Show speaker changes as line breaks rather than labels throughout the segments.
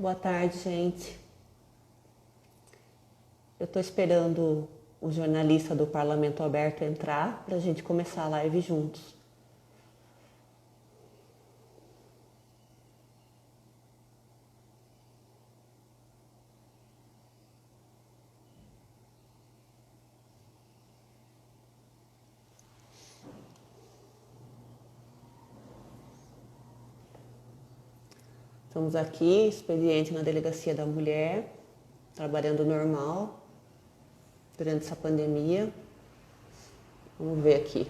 Boa tarde, gente. Eu estou esperando o jornalista do Parlamento Aberto entrar para a gente começar a live juntos. Estamos aqui, expediente na Delegacia da Mulher, trabalhando normal durante essa pandemia. Vamos ver aqui.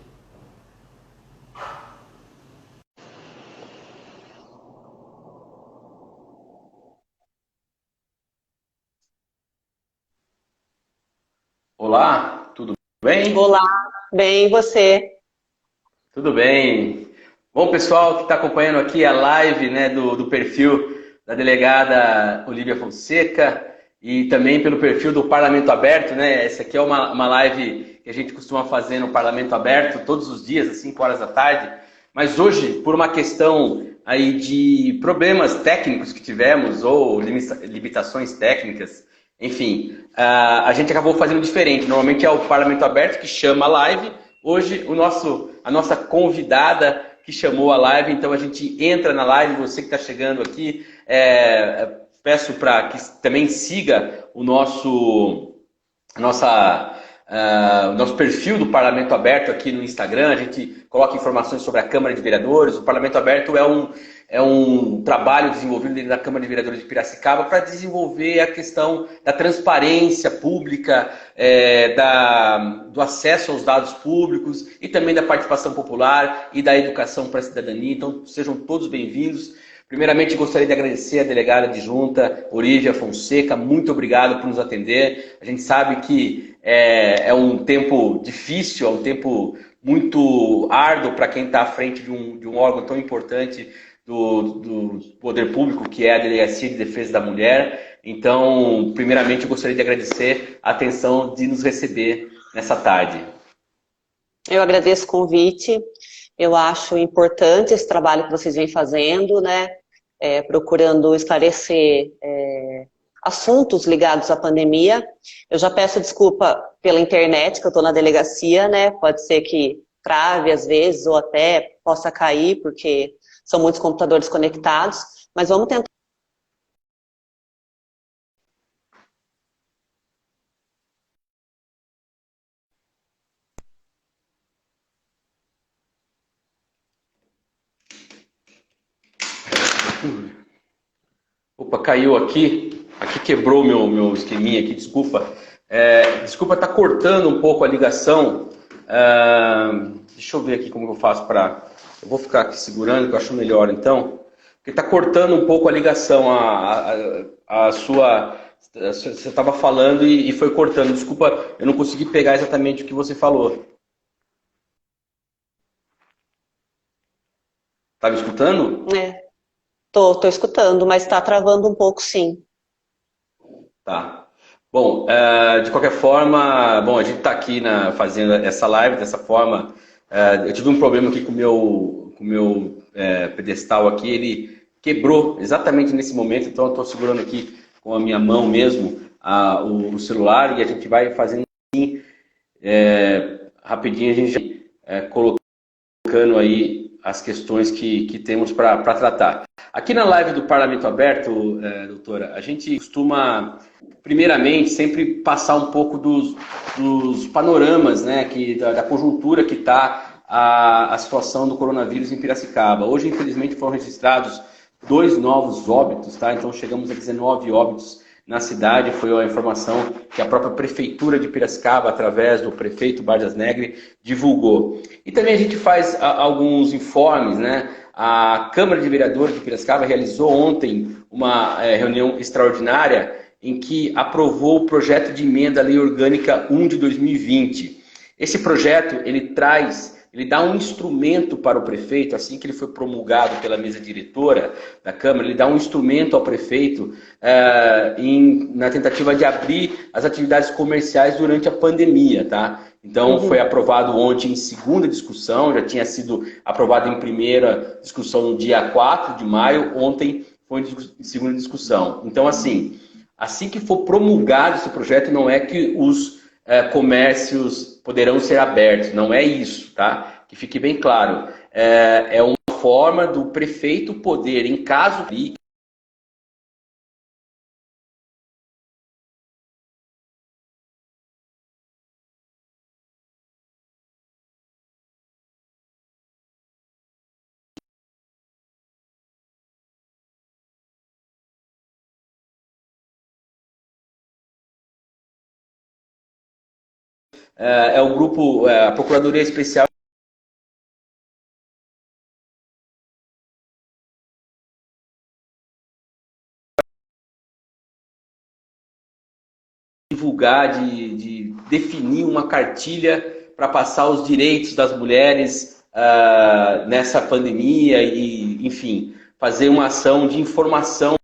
Olá, tudo bem?
Olá, bem, e você?
Tudo bem. Bom, pessoal que está acompanhando aqui a live, né, do perfil da delegada Olívia Fonseca e também pelo perfil do Parlamento Aberto, né? Essa aqui é uma live que a gente costuma fazer no Parlamento Aberto todos os dias, às 5 horas da tarde. Mas hoje, por uma questão aí de problemas técnicos que tivemos ou limitações técnicas, enfim, a gente acabou fazendo diferente. Normalmente é o Parlamento Aberto que chama a live. Hoje, a nossa convidada que chamou a live, então a gente entra na live. Você que está chegando aqui, peço para que também siga o nosso perfil do Parlamento Aberto aqui no Instagram. A gente coloca informações sobre a Câmara de Vereadores. O Parlamento Aberto é um trabalho desenvolvido dentro da Câmara de Vereadores de Piracicaba para desenvolver a questão da transparência pública, do acesso aos dados públicos e também da participação popular e da educação para a cidadania. Então, sejam todos bem-vindos. Primeiramente, gostaria de agradecer a delegada adjunta Olívia Fonseca. Muito obrigado por nos atender. A gente sabe que é um tempo difícil, é um tempo muito árduo para quem está à frente de um órgão tão importante do poder público, que é a Delegacia de Defesa da Mulher. Então, primeiramente, eu gostaria de agradecer a atenção de nos receber nessa tarde.
Eu agradeço o convite. Eu acho importante esse trabalho que vocês vêm fazendo, né? Procurando esclarecer assuntos ligados à pandemia. Eu já peço desculpa pela internet, que eu estou na delegacia, né? Pode ser que trave às vezes ou até possa cair, porque são muitos computadores conectados, mas vamos tentar.
Opa, caiu aqui. Aqui quebrou meu esqueminha aqui, desculpa. Desculpa, tá cortando um pouco a ligação. Deixa eu ver aqui como eu faço para... Eu vou ficar aqui segurando, que eu acho melhor, então. Porque tá cortando um pouco a ligação, a sua... Você estava falando e foi cortando. Desculpa, eu não consegui pegar exatamente o que você falou. Tá me escutando?
Tô escutando, mas está travando um pouco, sim.
Tá. Bom, de qualquer forma, bom, a gente está aqui fazendo essa live dessa forma. Eu tive um problema aqui com o meu pedestal aqui, ele quebrou exatamente nesse momento, então eu estou segurando aqui com a minha mão mesmo o celular e a gente vai fazendo assim, rapidinho, a gente colocando aí as questões que temos para tratar. Aqui na live do Parlamento Aberto, doutora, a gente costuma, primeiramente, sempre passar um pouco dos panoramas, né, da conjuntura que está a situação do coronavírus em Piracicaba. Hoje, infelizmente, foram registrados 2 novos óbitos, tá? Então chegamos a 19 óbitos na cidade. Foi a informação que a própria Prefeitura de Piracicaba, através do prefeito Bardas Negre, divulgou. E também a gente faz alguns informes, né? A Câmara de Vereadores de Piracicaba realizou ontem uma reunião extraordinária em que aprovou o projeto de emenda à Lei Orgânica 1 de 2020. Esse projeto, ele dá um instrumento para o prefeito, assim que ele foi promulgado pela mesa diretora da Câmara, ele dá um instrumento ao prefeito na tentativa de abrir as atividades comerciais durante a pandemia, tá? Então, foi aprovado ontem em segunda discussão, já tinha sido aprovado em primeira discussão no dia 4 de maio, ontem foi em segunda discussão. Então, assim que for promulgado esse projeto, não é que os comércios poderão ser abertos, não é isso, tá? Que fique bem claro. É uma forma do prefeito poder, em caso de é o grupo, a Procuradoria Especial divulgar, de definir uma cartilha para passar os direitos das mulheres nessa pandemia e, enfim, fazer uma ação de informação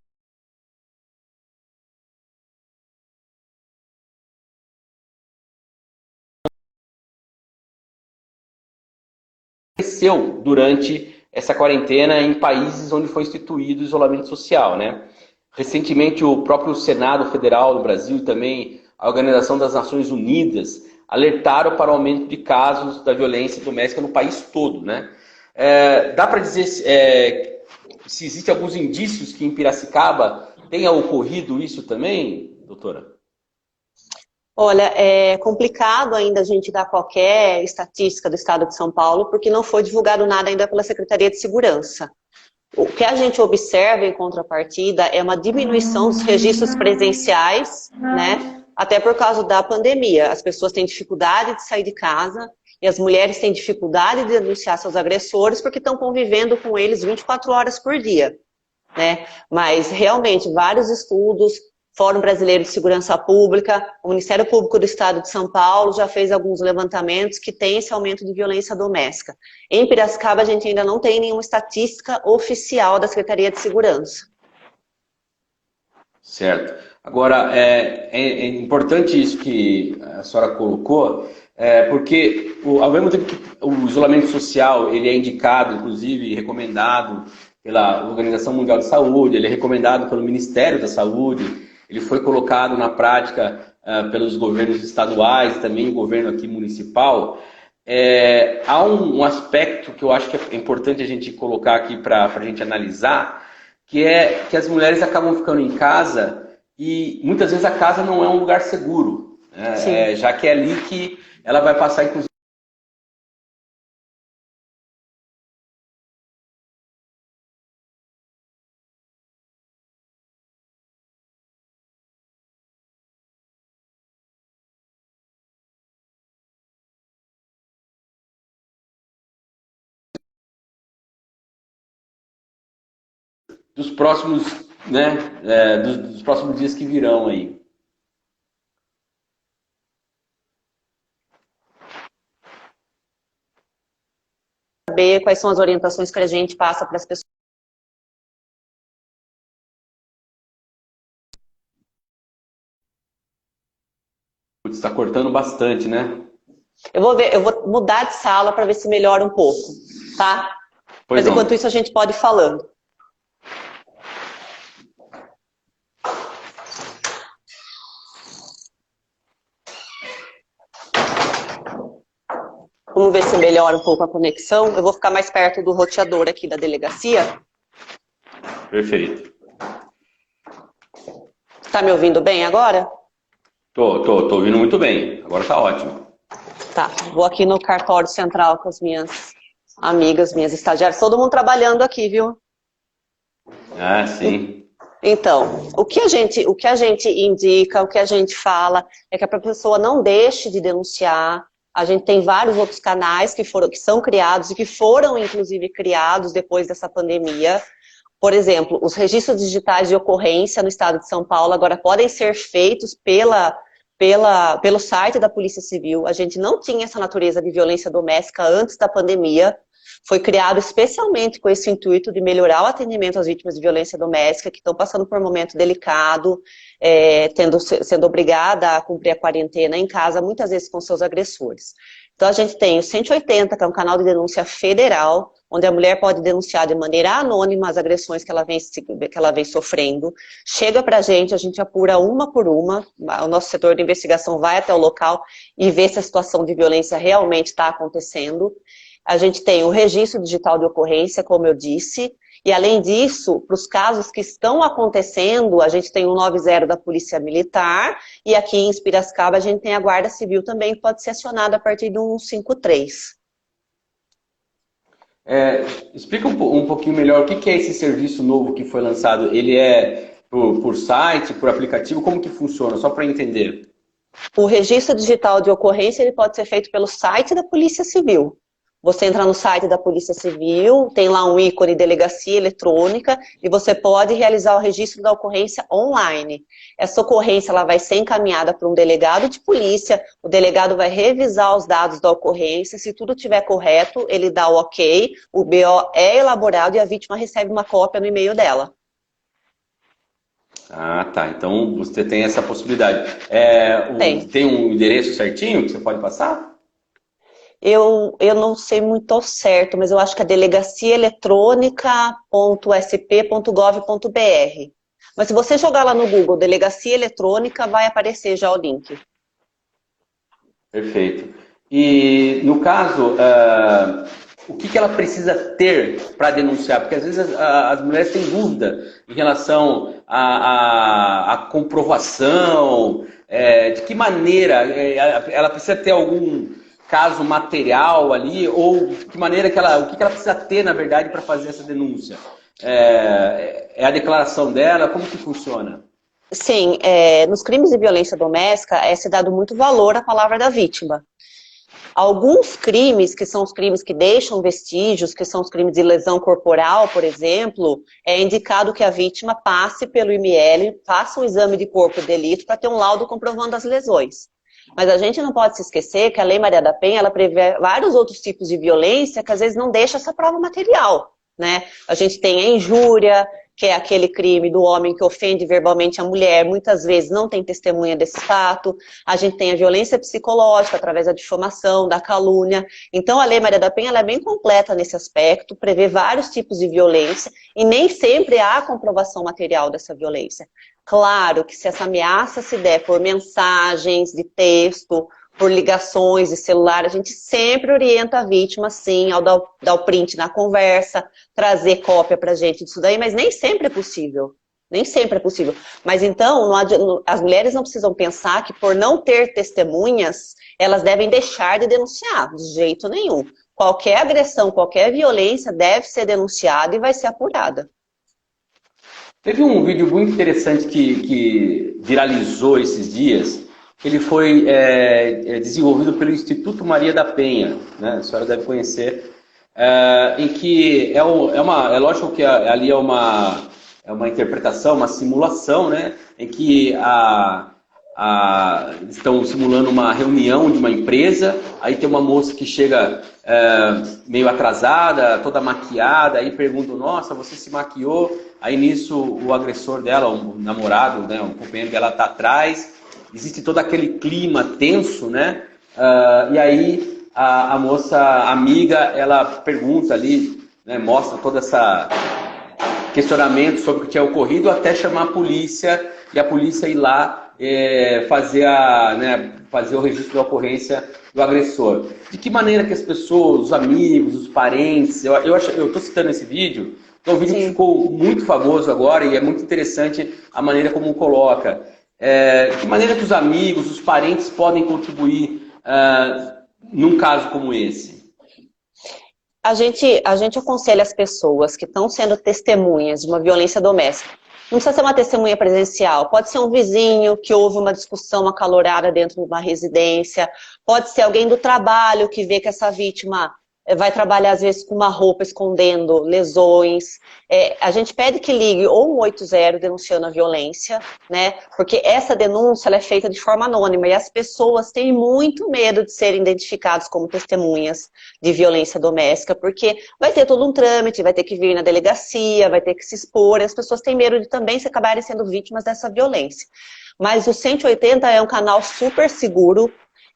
cresceu durante essa quarentena em países onde foi instituído o isolamento social, né? Recentemente, o próprio Senado Federal do Brasil e também a Organização das Nações Unidas alertaram para o aumento de casos da violência doméstica no país todo, né? Dá para dizer se existem alguns indícios que em Piracicaba tenha ocorrido isso também, doutora?
Olha, é complicado ainda a gente dar qualquer estatística do estado de São Paulo, porque não foi divulgado nada ainda pela Secretaria de Segurança. O que a gente observa em contrapartida é uma diminuição dos registros presenciais, né? Até por causa da pandemia. As pessoas têm dificuldade de sair de casa e as mulheres têm dificuldade de denunciar seus agressores porque estão convivendo com eles 24 horas por dia, né? Mas realmente vários estudos, Fórum Brasileiro de Segurança Pública, o Ministério Público do Estado de São Paulo já fez alguns levantamentos que tem esse aumento de violência doméstica. Em Piracicaba, a gente ainda não tem nenhuma estatística oficial da Secretaria de Segurança.
Certo. Agora, é importante isso que a senhora colocou, porque ao mesmo tempo que o isolamento social ele é indicado, inclusive recomendado pela Organização Mundial de Saúde, ele é recomendado pelo Ministério da Saúde, ele foi colocado na prática pelos governos estaduais, também o governo aqui municipal. Há um aspecto que eu acho que é importante a gente colocar aqui para a gente analisar, que é que as mulheres acabam ficando em casa e muitas vezes a casa não é um lugar seguro, já que é ali que ela vai passar, inclusive, dos próximos, né, dos próximos dias que virão aí.
Saber quais são as orientações que a gente passa para as pessoas.
Está cortando bastante, né?
Eu vou mudar de sala para ver se melhora um pouco, tá?
Pois
Mas
não.
enquanto isso a gente pode ir falando. Vamos ver se melhora um pouco a conexão. Eu vou ficar mais perto do roteador aqui da delegacia.
Perfeito.
Tá me ouvindo bem agora?
Tô ouvindo muito bem. Agora tá ótimo.
Tá, vou aqui no cartório central com as minhas amigas, minhas estagiárias. Todo mundo trabalhando aqui, viu?
Ah, sim.
Então, o que a gente indica, o que a gente fala, é que a pessoa não deixe de denunciar. A gente tem vários outros canais que são criados e que foram, inclusive, criados depois dessa pandemia. Por exemplo, os registros digitais de ocorrência no estado de São Paulo agora podem ser feitos pelo site da Polícia Civil. A gente não tinha essa natureza de violência doméstica antes da pandemia. Foi criado especialmente com esse intuito de melhorar o atendimento às vítimas de violência doméstica que estão passando por um momento delicado, sendo obrigada a cumprir a quarentena em casa, muitas vezes com seus agressores. Então a gente tem o 180, que é um canal de denúncia federal, onde a mulher pode denunciar de maneira anônima as agressões que ela vem sofrendo. Chega pra gente, a gente apura uma por uma, o nosso setor de investigação vai até o local e vê se a situação de violência realmente está acontecendo. A gente tem o registro digital de ocorrência, como eu disse, e além disso, para os casos que estão acontecendo, a gente tem o 90 da Polícia Militar, e aqui em Piracicaba a gente tem a Guarda Civil também, que pode ser acionada a partir do 153.
Explica um pouquinho melhor o que é esse serviço novo que foi lançado. Ele é por site, por aplicativo? Como que funciona? Só para entender.
O registro digital de ocorrência ele pode ser feito pelo site da Polícia Civil. Você entra no site da Polícia Civil, tem lá um ícone delegacia eletrônica e você pode realizar o registro da ocorrência online. Essa ocorrência ela vai ser encaminhada para um delegado de polícia, o delegado vai revisar os dados da ocorrência, se tudo estiver correto, ele dá o ok, o BO é elaborado e a vítima recebe uma cópia no e-mail dela.
Ah, tá. Então você tem essa possibilidade. Tem um endereço certinho que você pode passar?
Eu não sei muito ao certo, mas eu acho que é delegaciaeletronica.sp.gov.br. Mas se você jogar lá no Google, Delegacia Eletrônica, vai aparecer já o link.
Perfeito. E, no caso, o que ela precisa ter para denunciar? Porque, às vezes, as mulheres têm dúvida em relação à comprovação, de que maneira ela precisa ter algum caso material ali, ou de que maneira o que ela precisa ter, na verdade, para fazer essa denúncia? É a declaração dela? Como que funciona?
Sim, nos crimes de violência doméstica é se dado muito valor à palavra da vítima. Alguns crimes, que são os crimes que deixam vestígios, que são os crimes de lesão corporal, por exemplo, é indicado que a vítima passe pelo IML, faça um exame de corpo de delito para ter um laudo comprovando as lesões. Mas a gente não pode se esquecer que a Lei Maria da Penha, ela prevê vários outros tipos de violência que às vezes não deixa essa prova material, né? A gente tem a injúria, que é aquele crime do homem que ofende verbalmente a mulher, muitas vezes não tem testemunha desse fato. A gente tem a violência psicológica, através da difamação, da calúnia. Então, a Lei Maria da Penha ela é bem completa nesse aspecto, prevê vários tipos de violência, e nem sempre há comprovação material dessa violência. Claro que se essa ameaça se der por mensagens de texto, por ligações de celular, a gente sempre orienta a vítima, sim, ao dar o print na conversa, trazer cópia pra gente disso daí, mas nem sempre é possível. Nem sempre é possível. Mas então, as mulheres não precisam pensar que por não ter testemunhas, elas devem deixar de denunciar, de jeito nenhum. Qualquer agressão, qualquer violência deve ser denunciada e vai ser apurada.
Teve um vídeo muito interessante que viralizou esses dias. Ele foi desenvolvido pelo Instituto Maria da Penha, né? A senhora deve conhecer, em que é lógico que ali é uma interpretação, uma simulação, né? Em que estão simulando uma reunião de uma empresa, aí tem uma moça que chega meio atrasada, toda maquiada, aí perguntam, nossa, você se maquiou? Aí nisso o agressor dela, um namorado, né, um companheiro dela está atrás, existe todo aquele clima tenso, né? E aí a moça amiga, ela pergunta ali, né, mostra todo esse questionamento sobre o que tinha ocorrido, até chamar a polícia, e a polícia ir lá fazer o registro da ocorrência do agressor. De que maneira que as pessoas, os amigos, os parentes, eu estou citando esse vídeo, é um vídeo que ficou muito famoso agora e é muito interessante a maneira como coloca. De que maneira que os amigos, os parentes podem contribuir num caso como esse?
A gente aconselha as pessoas que estão sendo testemunhas de uma violência doméstica. Não precisa ser uma testemunha presencial, pode ser um vizinho que houve uma discussão acalorada dentro de uma residência, pode ser alguém do trabalho que vê que essa vítima vai trabalhar às vezes com uma roupa escondendo lesões. A gente pede que ligue ou 180 denunciando a violência, né? Porque essa denúncia ela é feita de forma anônima e as pessoas têm muito medo de serem identificadas como testemunhas de violência doméstica, porque vai ter todo um trâmite, vai ter que vir na delegacia, vai ter que se expor, e as pessoas têm medo de também se acabarem sendo vítimas dessa violência. Mas o 180 é um canal super seguro.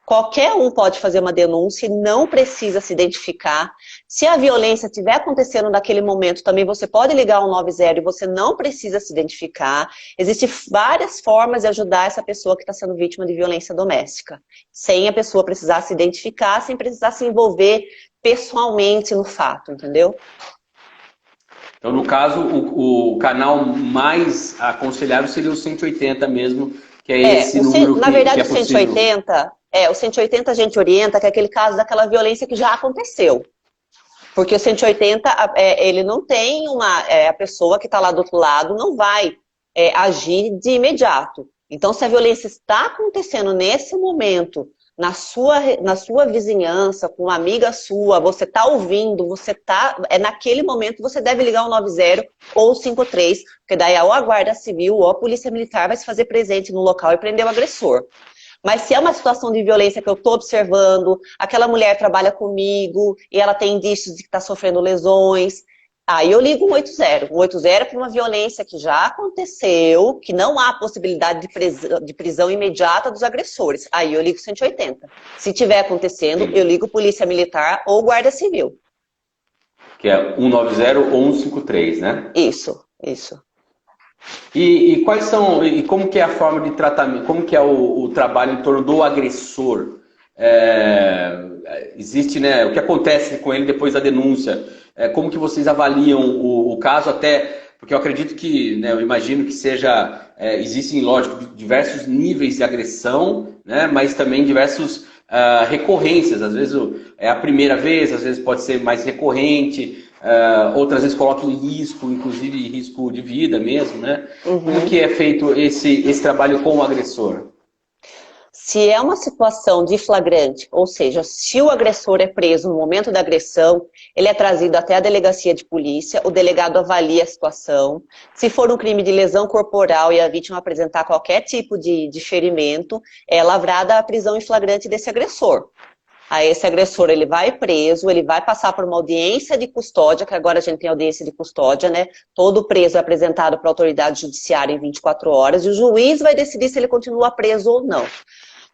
Qualquer um pode fazer uma denúncia e não precisa se identificar. Se a violência estiver acontecendo naquele momento, também você pode ligar 190 e você não precisa se identificar. Existem várias formas de ajudar essa pessoa que está sendo vítima de violência doméstica, sem a pessoa precisar se identificar, sem precisar se envolver pessoalmente no fato, entendeu?
Então, no caso, o canal mais aconselhável seria o 180 mesmo, que é esse número
na verdade,
que é possível.
O 180 a gente orienta que é aquele caso daquela violência que já aconteceu. Porque o 180, ele não tem a pessoa que está lá do outro lado não vai agir de imediato. Então, se a violência está acontecendo nesse momento, na sua vizinhança, com uma amiga sua, você está ouvindo, naquele momento você deve ligar o 90 ou o 53, porque daí ou a Guarda Civil ou a Polícia Militar vai se fazer presente no local e prender o agressor. Mas se é uma situação de violência que eu estou observando, aquela mulher trabalha comigo e ela tem indícios de que está sofrendo lesões, aí eu ligo 180. 180 é para uma violência que já aconteceu, que não há possibilidade de prisão imediata dos agressores. Aí eu ligo 180. Se tiver acontecendo, eu ligo Polícia Militar ou Guarda Civil.
Que é 190 ou 153, né?
Isso.
E quais são, e como que é a forma de tratamento, como que é o trabalho em torno do agressor? Existe, né, o que acontece com ele depois da denúncia? Como que vocês avaliam o caso até, porque eu acredito que, né, eu imagino que existem, lógico, diversos níveis de agressão, né, mas também diversos recorrências, às vezes é a primeira vez, às vezes pode ser mais recorrente, outras vezes coloca em risco, inclusive risco de vida mesmo, né? Uhum. Como que é feito esse trabalho com o agressor?
Se é uma situação de flagrante, ou seja, se o agressor é preso no momento da agressão, ele é trazido até a delegacia de polícia, o delegado avalia a situação. Se for um crime de lesão corporal e a vítima apresentar qualquer tipo de ferimento, é lavrada a prisão em flagrante desse agressor. Aí esse agressor, ele vai preso, ele vai passar por uma audiência de custódia, que agora a gente tem audiência de custódia, né? Todo preso é apresentado para a autoridade judiciária em 24 horas e o juiz vai decidir se ele continua preso ou não.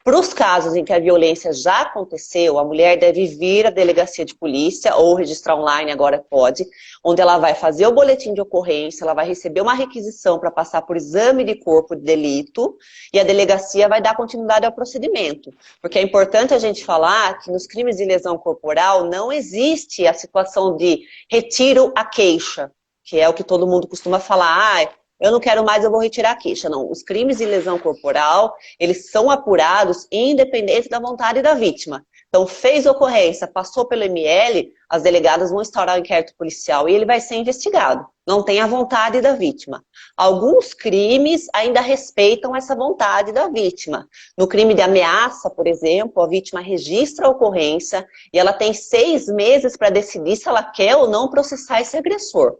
Para os casos em que a violência já aconteceu, a mulher deve vir à delegacia de polícia ou registrar online, agora pode, onde ela vai fazer o boletim de ocorrência, ela vai receber uma requisição para passar por exame de corpo de delito e a delegacia vai dar continuidade ao procedimento. Porque é importante a gente falar que nos crimes de lesão corporal não existe a situação de retiro a queixa, que é o que todo mundo costuma falar, eu não quero mais, eu vou retirar a queixa. Não, os crimes de lesão corporal, eles são apurados independente da vontade da vítima. Então, fez ocorrência, passou pelo ML, as delegadas vão instaurar o inquérito policial e ele vai ser investigado. Não tem a vontade da vítima. Alguns crimes ainda respeitam essa vontade da vítima. No crime de ameaça, por exemplo, a vítima registra a ocorrência e ela tem 6 meses para decidir se ela quer ou não processar esse agressor.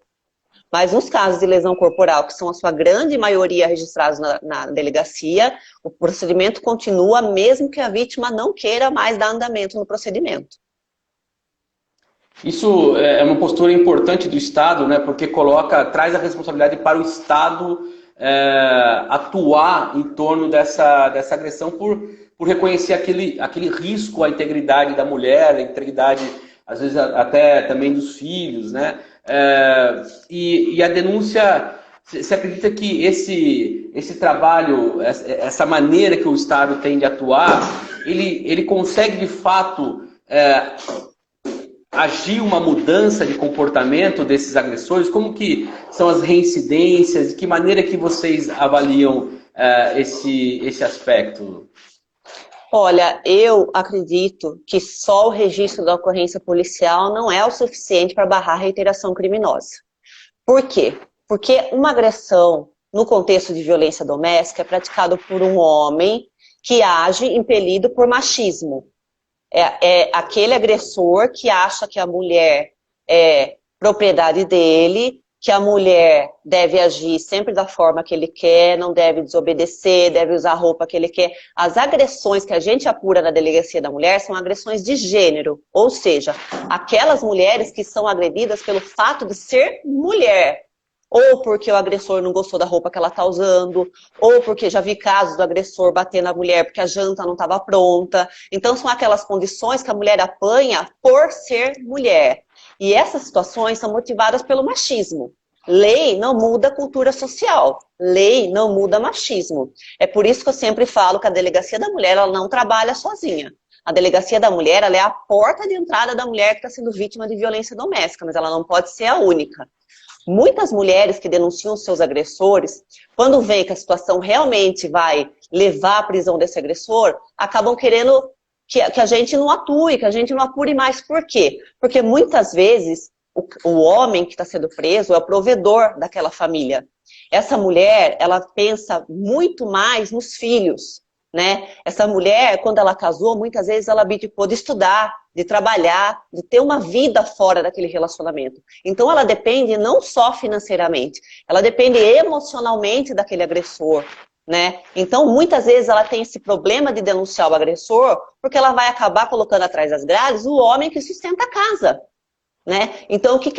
Mas nos casos de lesão corporal, que são a sua grande maioria registrados na delegacia, o procedimento continua mesmo que a vítima não queira mais dar andamento no procedimento.
Isso é uma postura importante do Estado, né? Porque traz a responsabilidade para o Estado atuar em torno dessa agressão por reconhecer aquele risco à integridade da mulher, à integridade, às vezes, até também dos filhos, né? E a denúncia, você acredita que esse trabalho, essa maneira que o Estado tem de atuar, ele consegue de fato agir uma mudança de comportamento desses agressores? Como que são as reincidências? De que maneira que vocês avaliam esse aspecto?
Olha, eu acredito que só o registro da ocorrência policial não é o suficiente para barrar a reiteração criminosa. Por quê? Porque uma agressão no contexto de violência doméstica é praticada por um homem que age impelido por machismo. É aquele agressor que acha que a mulher é propriedade dele, que a mulher deve agir sempre da forma que ele quer, não deve desobedecer, deve usar a roupa que ele quer. As agressões que a gente apura na delegacia da mulher são agressões de gênero, ou seja, aquelas mulheres que são agredidas pelo fato de ser mulher. Ou porque o agressor não gostou da roupa que ela está usando, ou porque já vi casos do agressor bater na mulher porque a janta não estava pronta. Então são aquelas condições que a mulher apanha por ser mulher. E essas situações são motivadas pelo machismo. Lei não muda a cultura social. Lei não muda machismo. É por isso que eu sempre falo que a delegacia da mulher ela não trabalha sozinha. A delegacia da mulher ela é a porta de entrada da mulher que está sendo vítima de violência doméstica, mas ela não pode ser a única. Muitas mulheres que denunciam seus agressores, quando veem que a situação realmente vai levar à prisão desse agressor, acabam querendo que a gente não atue, que a gente não apure mais. Por quê? Porque muitas vezes o homem que está sendo preso é o provedor daquela família. Essa mulher, ela pensa muito mais nos filhos, né? Essa mulher, quando ela casou, muitas vezes ela abdicou de estudar, de trabalhar, de ter uma vida fora daquele relacionamento. Então ela depende não só financeiramente, ela depende emocionalmente daquele agressor, né? Então muitas vezes ela tem esse problema de denunciar o agressor, porque ela vai acabar colocando atrás das grades o homem que sustenta a casa. Né? Então, o que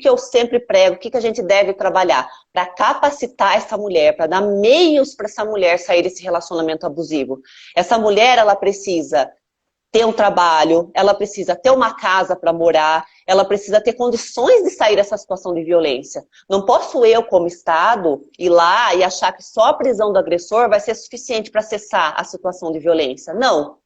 eu sempre prego, o que a gente deve trabalhar? Para capacitar essa mulher, para dar meios para essa mulher sair desse relacionamento abusivo. Essa mulher, ela precisa ter um trabalho, ela precisa ter uma casa para morar, ela precisa ter condições de sair dessa situação de violência. Não posso eu, como Estado, ir lá e achar que só a prisão do agressor vai ser suficiente para cessar a situação de violência. Não.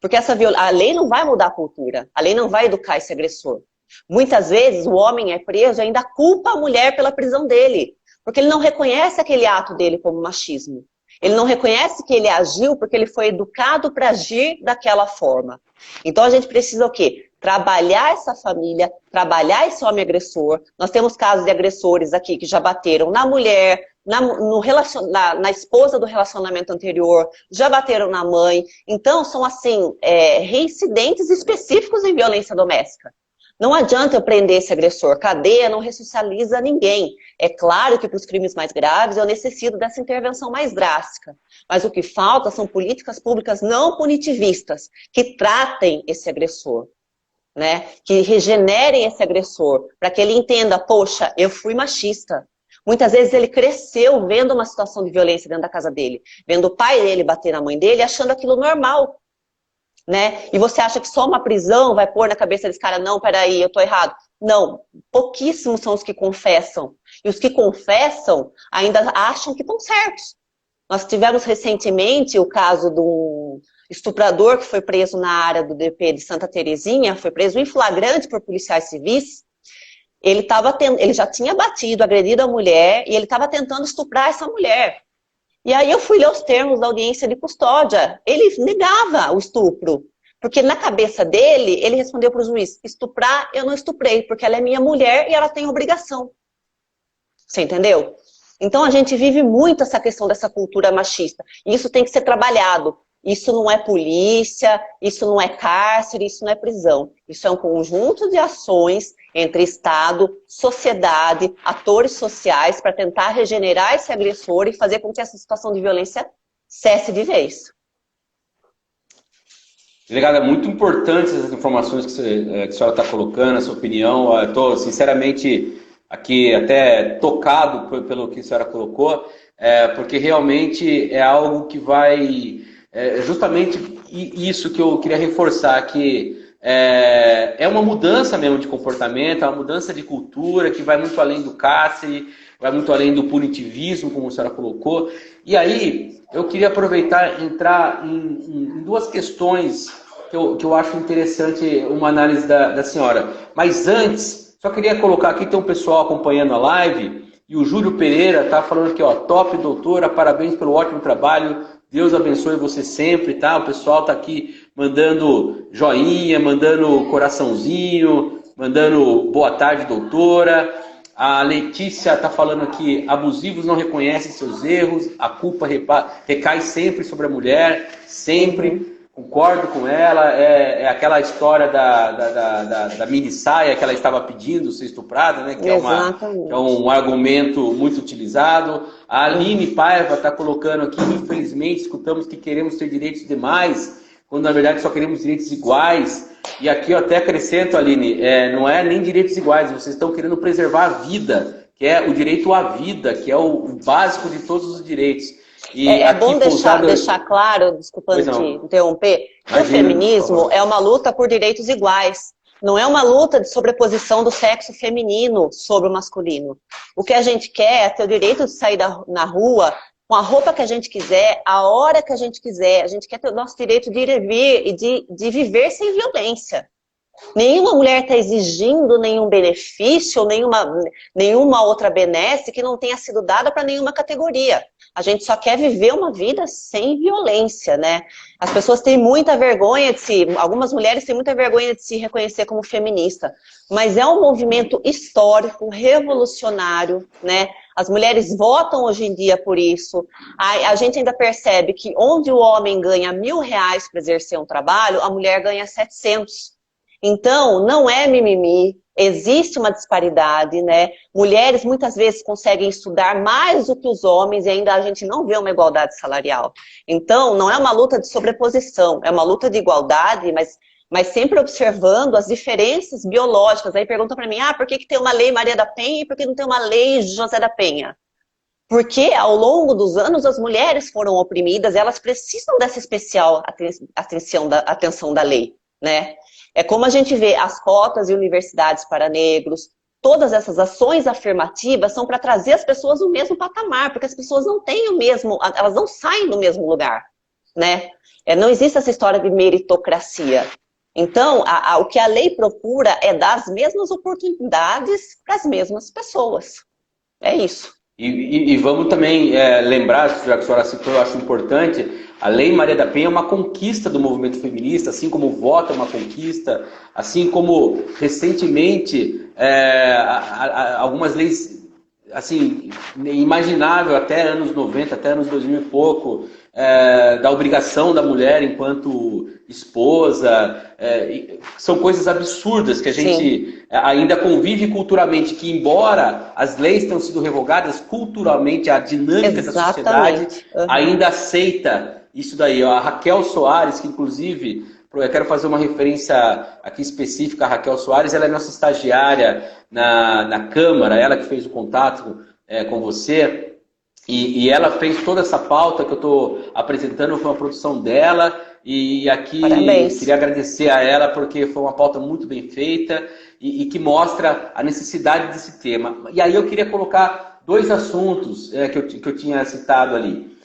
Porque a lei não vai mudar a cultura, a lei não vai educar esse agressor. Muitas vezes o homem é preso e ainda culpa a mulher pela prisão dele, porque ele não reconhece aquele ato dele como machismo. Ele não reconhece que ele agiu porque ele foi educado para agir daquela forma. Então a gente precisa o quê? Trabalhar essa família, trabalhar esse homem agressor. Nós temos casos de agressores aqui que já bateram na mulher, na esposa do relacionamento anterior, já bateram na mãe. Então são assim, reincidentes específicos em violência doméstica. Não adianta eu prender esse agressor. Cadeia não ressocializa ninguém. É claro que para os crimes mais graves eu necessito dessa intervenção mais drástica. Mas o que falta são políticas públicas não punitivistas, que tratem esse agressor, né? Que regenerem esse agressor, para que ele entenda, poxa, eu fui machista. Muitas vezes ele cresceu vendo uma situação de violência dentro da casa dele, vendo o pai dele bater na mãe dele, achando aquilo normal. Né? E você acha que só uma prisão vai pôr na cabeça desse cara, não, peraí, eu tô errado. Não, pouquíssimos são os que confessam. E os que confessam ainda acham que estão certos. Nós tivemos recentemente o caso de um estuprador que foi preso na área do DP de Santa Terezinha, foi preso em flagrante por policiais civis. Ele já tinha batido, agredido a mulher, e ele estava tentando estuprar essa mulher. E aí eu fui ler os termos da audiência de custódia. Ele negava o estupro. Porque na cabeça dele, ele respondeu para o juiz, estuprar eu não estuprei, porque ela é minha mulher e ela tem obrigação. Você entendeu? Então a gente vive muito essa questão dessa cultura machista. E isso tem que ser trabalhado. Isso não é polícia, isso não é cárcere, isso não é prisão. Isso é um conjunto de ações entre Estado, sociedade, atores sociais para tentar regenerar esse agressor e fazer com que essa situação de violência cesse de vez.
Delegada, é muito importante essas informações que a senhora está colocando, a sua opinião. Eu estou, sinceramente, aqui até tocado pelo que a senhora colocou, porque realmente é algo que vai... justamente isso que eu queria reforçar, que é uma mudança mesmo de comportamento, é uma mudança de cultura que vai muito além do cárcere, vai muito além do punitivismo, como a senhora colocou. E aí, eu queria aproveitar e entrar em duas questões que eu acho interessante uma análise da senhora. Mas antes, só queria colocar aqui, tem um pessoal acompanhando a live, e o Júlio Pereira está falando aqui, ó, top, doutora, parabéns pelo ótimo trabalho, Deus abençoe você sempre, tá? O pessoal está aqui mandando joinha, mandando coraçãozinho, mandando boa tarde, doutora. A Letícia está falando aqui, abusivos não reconhecem seus erros, a culpa recai sempre sobre a mulher, sempre. concordo com ela, é aquela história da mini saia que ela estava pedindo ser estuprada, né? Que é um argumento muito utilizado. A Aline Paiva está colocando aqui, infelizmente, escutamos que queremos ter direitos demais, quando na verdade só queremos direitos iguais. E aqui eu até acrescento, Aline, não é nem direitos iguais, vocês estão querendo preservar a vida, que é o direito à vida, que é o básico de todos os direitos. E
é bom deixar claro, desculpando te interromper, que o feminismo é uma luta por direitos iguais. Não é uma luta de sobreposição do sexo feminino sobre o masculino. O que a gente quer é ter o direito de sair na rua com a roupa que a gente quiser, a hora que a gente quiser. A gente quer ter o nosso direito de ir e vir e de viver sem violência. Nenhuma mulher está exigindo nenhum benefício, nenhuma outra benesse que não tenha sido dada para nenhuma categoria. A gente só quer viver uma vida sem violência, né? As pessoas têm muita vergonha algumas mulheres têm muita vergonha de se reconhecer como feminista, mas é um movimento histórico, revolucionário, né? As mulheres votam hoje em dia por isso. A gente ainda percebe que onde o homem ganha R$1.000 para exercer um trabalho, a mulher ganha 700. Então, não é mimimi, existe uma disparidade, né? Mulheres muitas vezes conseguem estudar mais do que os homens e ainda a gente não vê uma igualdade salarial. Então, não é uma luta de sobreposição, é uma luta de igualdade, mas sempre observando as diferenças biológicas. Aí perguntam para mim, por que tem uma lei Maria da Penha e por que não tem uma lei José da Penha? Porque ao longo dos anos as mulheres foram oprimidas, elas precisam dessa especial atenção da lei, né? É como a gente vê as cotas e universidades para negros, todas essas ações afirmativas são para trazer as pessoas no mesmo patamar, porque as pessoas não têm elas não saem do mesmo lugar, né? Não existe essa história de meritocracia. Então, o que a lei procura é dar as mesmas oportunidades para as mesmas pessoas. É isso.
E vamos também lembrar, já que a senhora citou, eu acho importante, a Lei Maria da Penha é uma conquista do movimento feminista, assim como o voto é uma conquista, assim como recentemente algumas leis, assim, imaginável até anos 90, até anos 2000 e pouco, da obrigação da mulher enquanto esposa, são coisas absurdas que a gente ainda convive culturalmente, que embora as leis tenham sido revogadas, culturalmente a dinâmica da sociedade ainda aceita isso daí. A Raquel Soares, que inclusive, eu quero fazer uma referência aqui específica, a Raquel Soares, ela é nossa estagiária na Câmara, ela que fez o contato com você. E ela fez toda essa pauta que eu estou apresentando, foi uma produção dela, e aqui
Parabéns.
Queria agradecer a ela porque foi uma pauta muito bem feita e que mostra a necessidade desse tema. E aí eu queria colocar dois assuntos que eu tinha citado ali.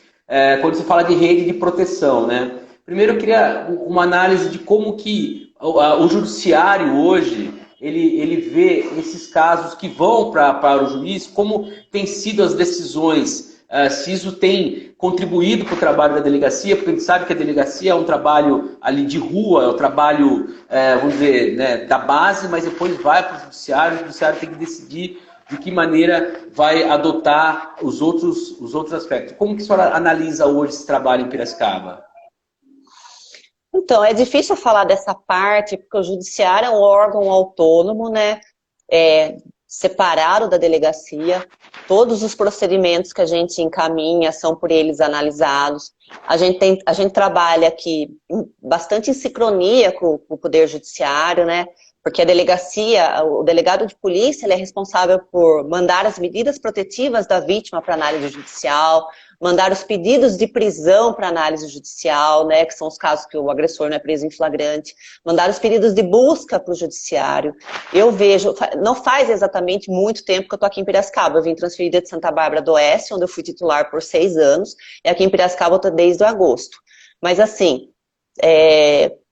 Quando se fala de rede de proteção, né? Primeiro eu queria uma análise de como que o judiciário hoje ele vê esses casos que vão para o juiz, como têm sido as decisões, se isso tem contribuído para o trabalho da delegacia, porque a gente sabe que a delegacia é um trabalho ali de rua, é um trabalho, vamos dizer, né, da base, mas depois vai para o judiciário tem que decidir de que maneira vai adotar os outros aspectos. Como que a senhora analisa hoje esse trabalho em Piracicaba?
Então, é difícil falar dessa parte, porque o judiciário é um órgão autônomo, né? Separado da delegacia. Todos os procedimentos que a gente encaminha são por eles analisados. A gente trabalha aqui bastante em sincronia com o Poder Judiciário, né? Porque a delegacia, o delegado de polícia, ele é responsável por mandar as medidas protetivas da vítima para análise judicial, mandar os pedidos de prisão para análise judicial, né, que são os casos que o agressor não é preso em flagrante, mandar os pedidos de busca para o judiciário. Eu vejo, não faz exatamente muito tempo que eu estou aqui em Piracicaba, eu vim transferida de Santa Bárbara do Oeste, onde eu fui titular por 6 anos, e aqui em Piracicaba eu estou desde agosto. Mas assim,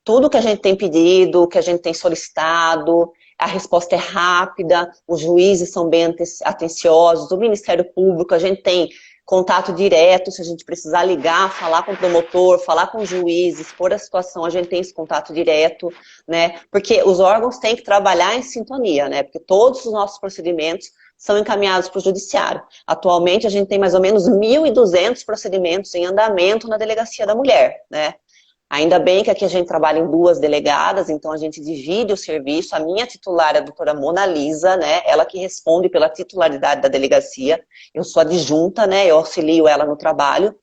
tudo que a gente tem pedido, que a gente tem solicitado, a resposta é rápida, os juízes são bem atenciosos, o Ministério Público, a gente tem contato direto, se a gente precisar ligar, falar com o promotor, falar com os juízes, expor a situação, a gente tem esse contato direto, né? Porque os órgãos têm que trabalhar em sintonia, né? Porque todos os nossos procedimentos são encaminhados para o judiciário. Atualmente a gente tem mais ou menos 1.200 procedimentos em andamento na Delegacia da Mulher, né? Ainda bem que aqui a gente trabalha em 2 delegadas, então a gente divide o serviço. A minha titular é a doutora Mona Lisa, né? Ela que responde pela titularidade da delegacia. Eu sou adjunta, né? Eu auxilio ela no trabalho.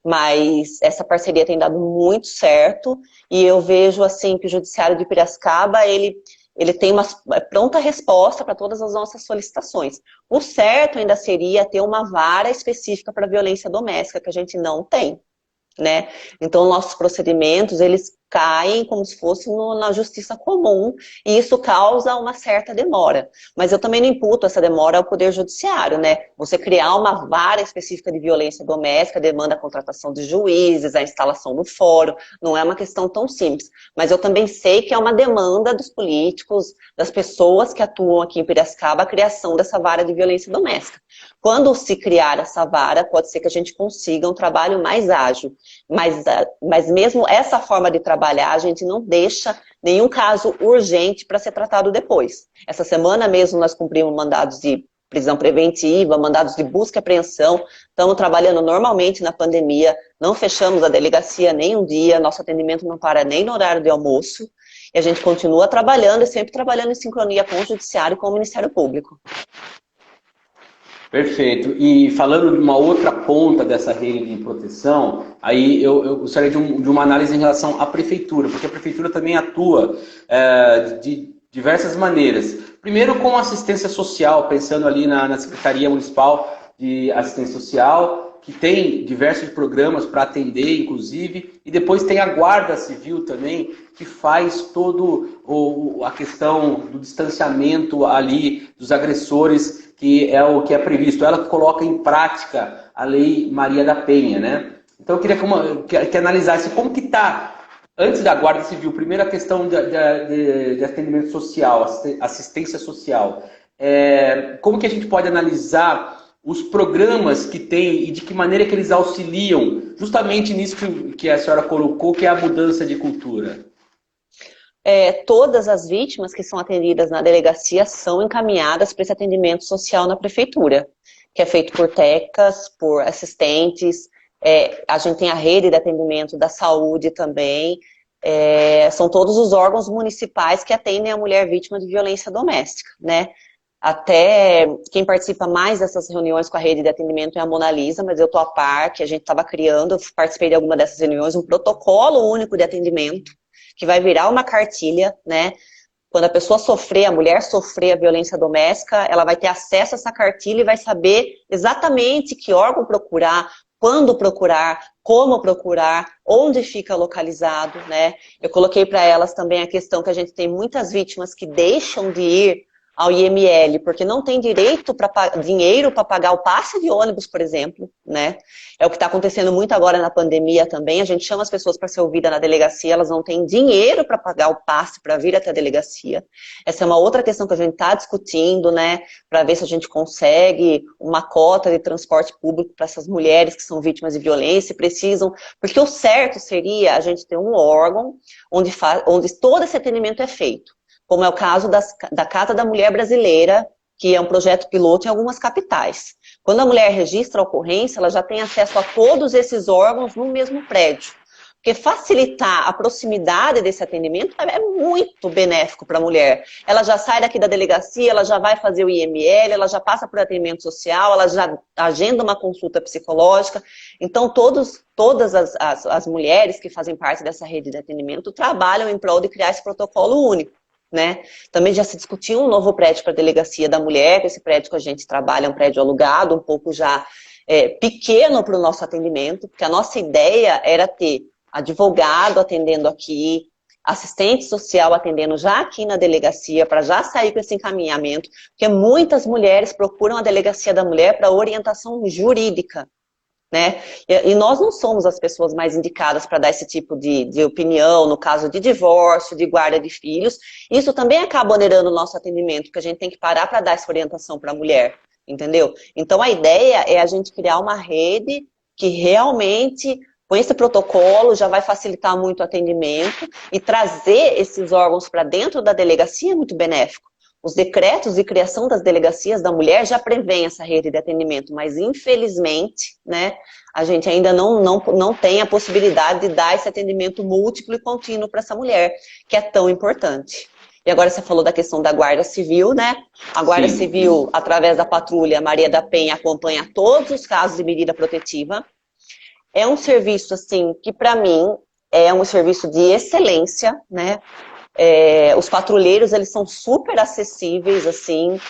Mas essa parceria tem dado muito certo. E eu vejo, assim, que o Judiciário de Piracicaba, ele tem uma pronta resposta para todas as nossas solicitações. O certo ainda seria ter uma vara específica para violência doméstica, que a gente não tem, né? Então, nossos procedimentos, eles caem como se fosse na justiça comum, e isso causa uma certa demora. Mas eu também não imputo essa demora ao Poder Judiciário, né? Você criar uma vara específica de violência doméstica demanda a contratação de juízes, a instalação do fórum, não é uma questão tão simples. Mas eu também sei que é uma demanda dos políticos, das pessoas que atuam aqui em Piracicaba, a criação dessa vara de violência doméstica. Quando se criar essa vara, pode ser que a gente consiga um trabalho mais ágil. Mas mesmo essa forma de trabalhar, a gente não deixa nenhum caso urgente para ser tratado depois. Essa semana mesmo nós cumprimos mandados de prisão preventiva, mandados de busca e apreensão. Estamos trabalhando normalmente na pandemia, não fechamos a delegacia nem um dia, nosso atendimento não para nem no horário de almoço. E a gente continua trabalhando e sempre trabalhando em sincronia com o Judiciário e com o Ministério Público.
Perfeito. E falando de uma outra ponta dessa rede de proteção, aí eu gostaria de uma análise em relação à prefeitura, porque a prefeitura também atua de diversas maneiras. Primeiro com assistência social, pensando ali na Secretaria Municipal de Assistência Social, que tem diversos programas para atender, inclusive, e depois tem a Guarda Civil também, que faz todo a questão do distanciamento ali dos agressores, que é o que é previsto. Ela que coloca em prática a Lei Maria da Penha, né? Então eu queria que analisasse como que está, antes da Guarda Civil, primeiro a questão de atendimento social, assistência social. Como que a gente pode analisar os programas que tem e de que maneira que eles auxiliam justamente nisso que a senhora colocou, que é a mudança de cultura?
Todas as vítimas que são atendidas na delegacia são encaminhadas para esse atendimento social na prefeitura, que é feito por TECAs, por assistentes, a gente tem a rede de atendimento da saúde também, são todos os órgãos municipais que atendem a mulher vítima de violência doméstica, né? Até quem participa mais dessas reuniões com a rede de atendimento é a Mona Lisa, mas eu estou a par, que a gente estava criando, eu participei de alguma dessas reuniões, um protocolo único de atendimento, que vai virar uma cartilha, né? Quando a pessoa sofrer, a mulher sofrer a violência doméstica, ela vai ter acesso a essa cartilha e vai saber exatamente que órgão procurar, quando procurar, como procurar, onde fica localizado, né? Eu coloquei para elas também a questão que a gente tem muitas vítimas que deixam de ir ao IML, porque não tem direito dinheiro para pagar o passe de ônibus, por exemplo, né? É o que está acontecendo muito agora na pandemia também, a gente chama as pessoas para ser ouvida na delegacia, elas não têm dinheiro para pagar o passe para vir até a delegacia. Essa é uma outra questão que a gente está discutindo, né? Para ver se a gente consegue uma cota de transporte público para essas mulheres que são vítimas de violência e precisam, porque o certo seria a gente ter um órgão onde todo esse atendimento é feito, como é o caso da Casa da Mulher Brasileira, que é um projeto piloto em algumas capitais. Quando a mulher registra a ocorrência, ela já tem acesso a todos esses órgãos no mesmo prédio. Porque facilitar a proximidade desse atendimento é muito benéfico para a mulher. Ela já sai daqui da delegacia, ela já vai fazer o IML, ela já passa por atendimento social, ela já agenda uma consulta psicológica. Então, todas as mulheres que fazem parte dessa rede de atendimento trabalham em prol de criar esse protocolo único, né? Também já se discutiu um novo prédio para a Delegacia da Mulher, esse prédio que a gente trabalha é um prédio alugado, um pouco já pequeno para o nosso atendimento, porque a nossa ideia era ter advogado atendendo aqui, assistente social atendendo já aqui na delegacia, para já sair com esse encaminhamento, porque muitas mulheres procuram a Delegacia da Mulher para orientação jurídica, né? E nós não somos as pessoas mais indicadas para dar esse tipo de opinião, no caso de divórcio, de guarda de filhos. Isso também acaba onerando o nosso atendimento, porque a gente tem que parar para dar essa orientação para a mulher, entendeu? Então a ideia é a gente criar uma rede que realmente, com esse protocolo, já vai facilitar muito o atendimento e trazer esses órgãos para dentro da delegacia é muito benéfico. Os decretos de criação das delegacias da mulher já prevêem essa rede de atendimento, mas infelizmente, né, a gente ainda não tem a possibilidade de dar esse atendimento múltiplo e contínuo para essa mulher, que é tão importante. E agora você falou da questão da Guarda Civil, né? A Guarda Civil, através da patrulha Maria da Penha, acompanha todos os casos de medida protetiva. É um serviço, assim, que para mim é um serviço de excelência, né? Os patrulheiros, eles são super acessíveis, assim.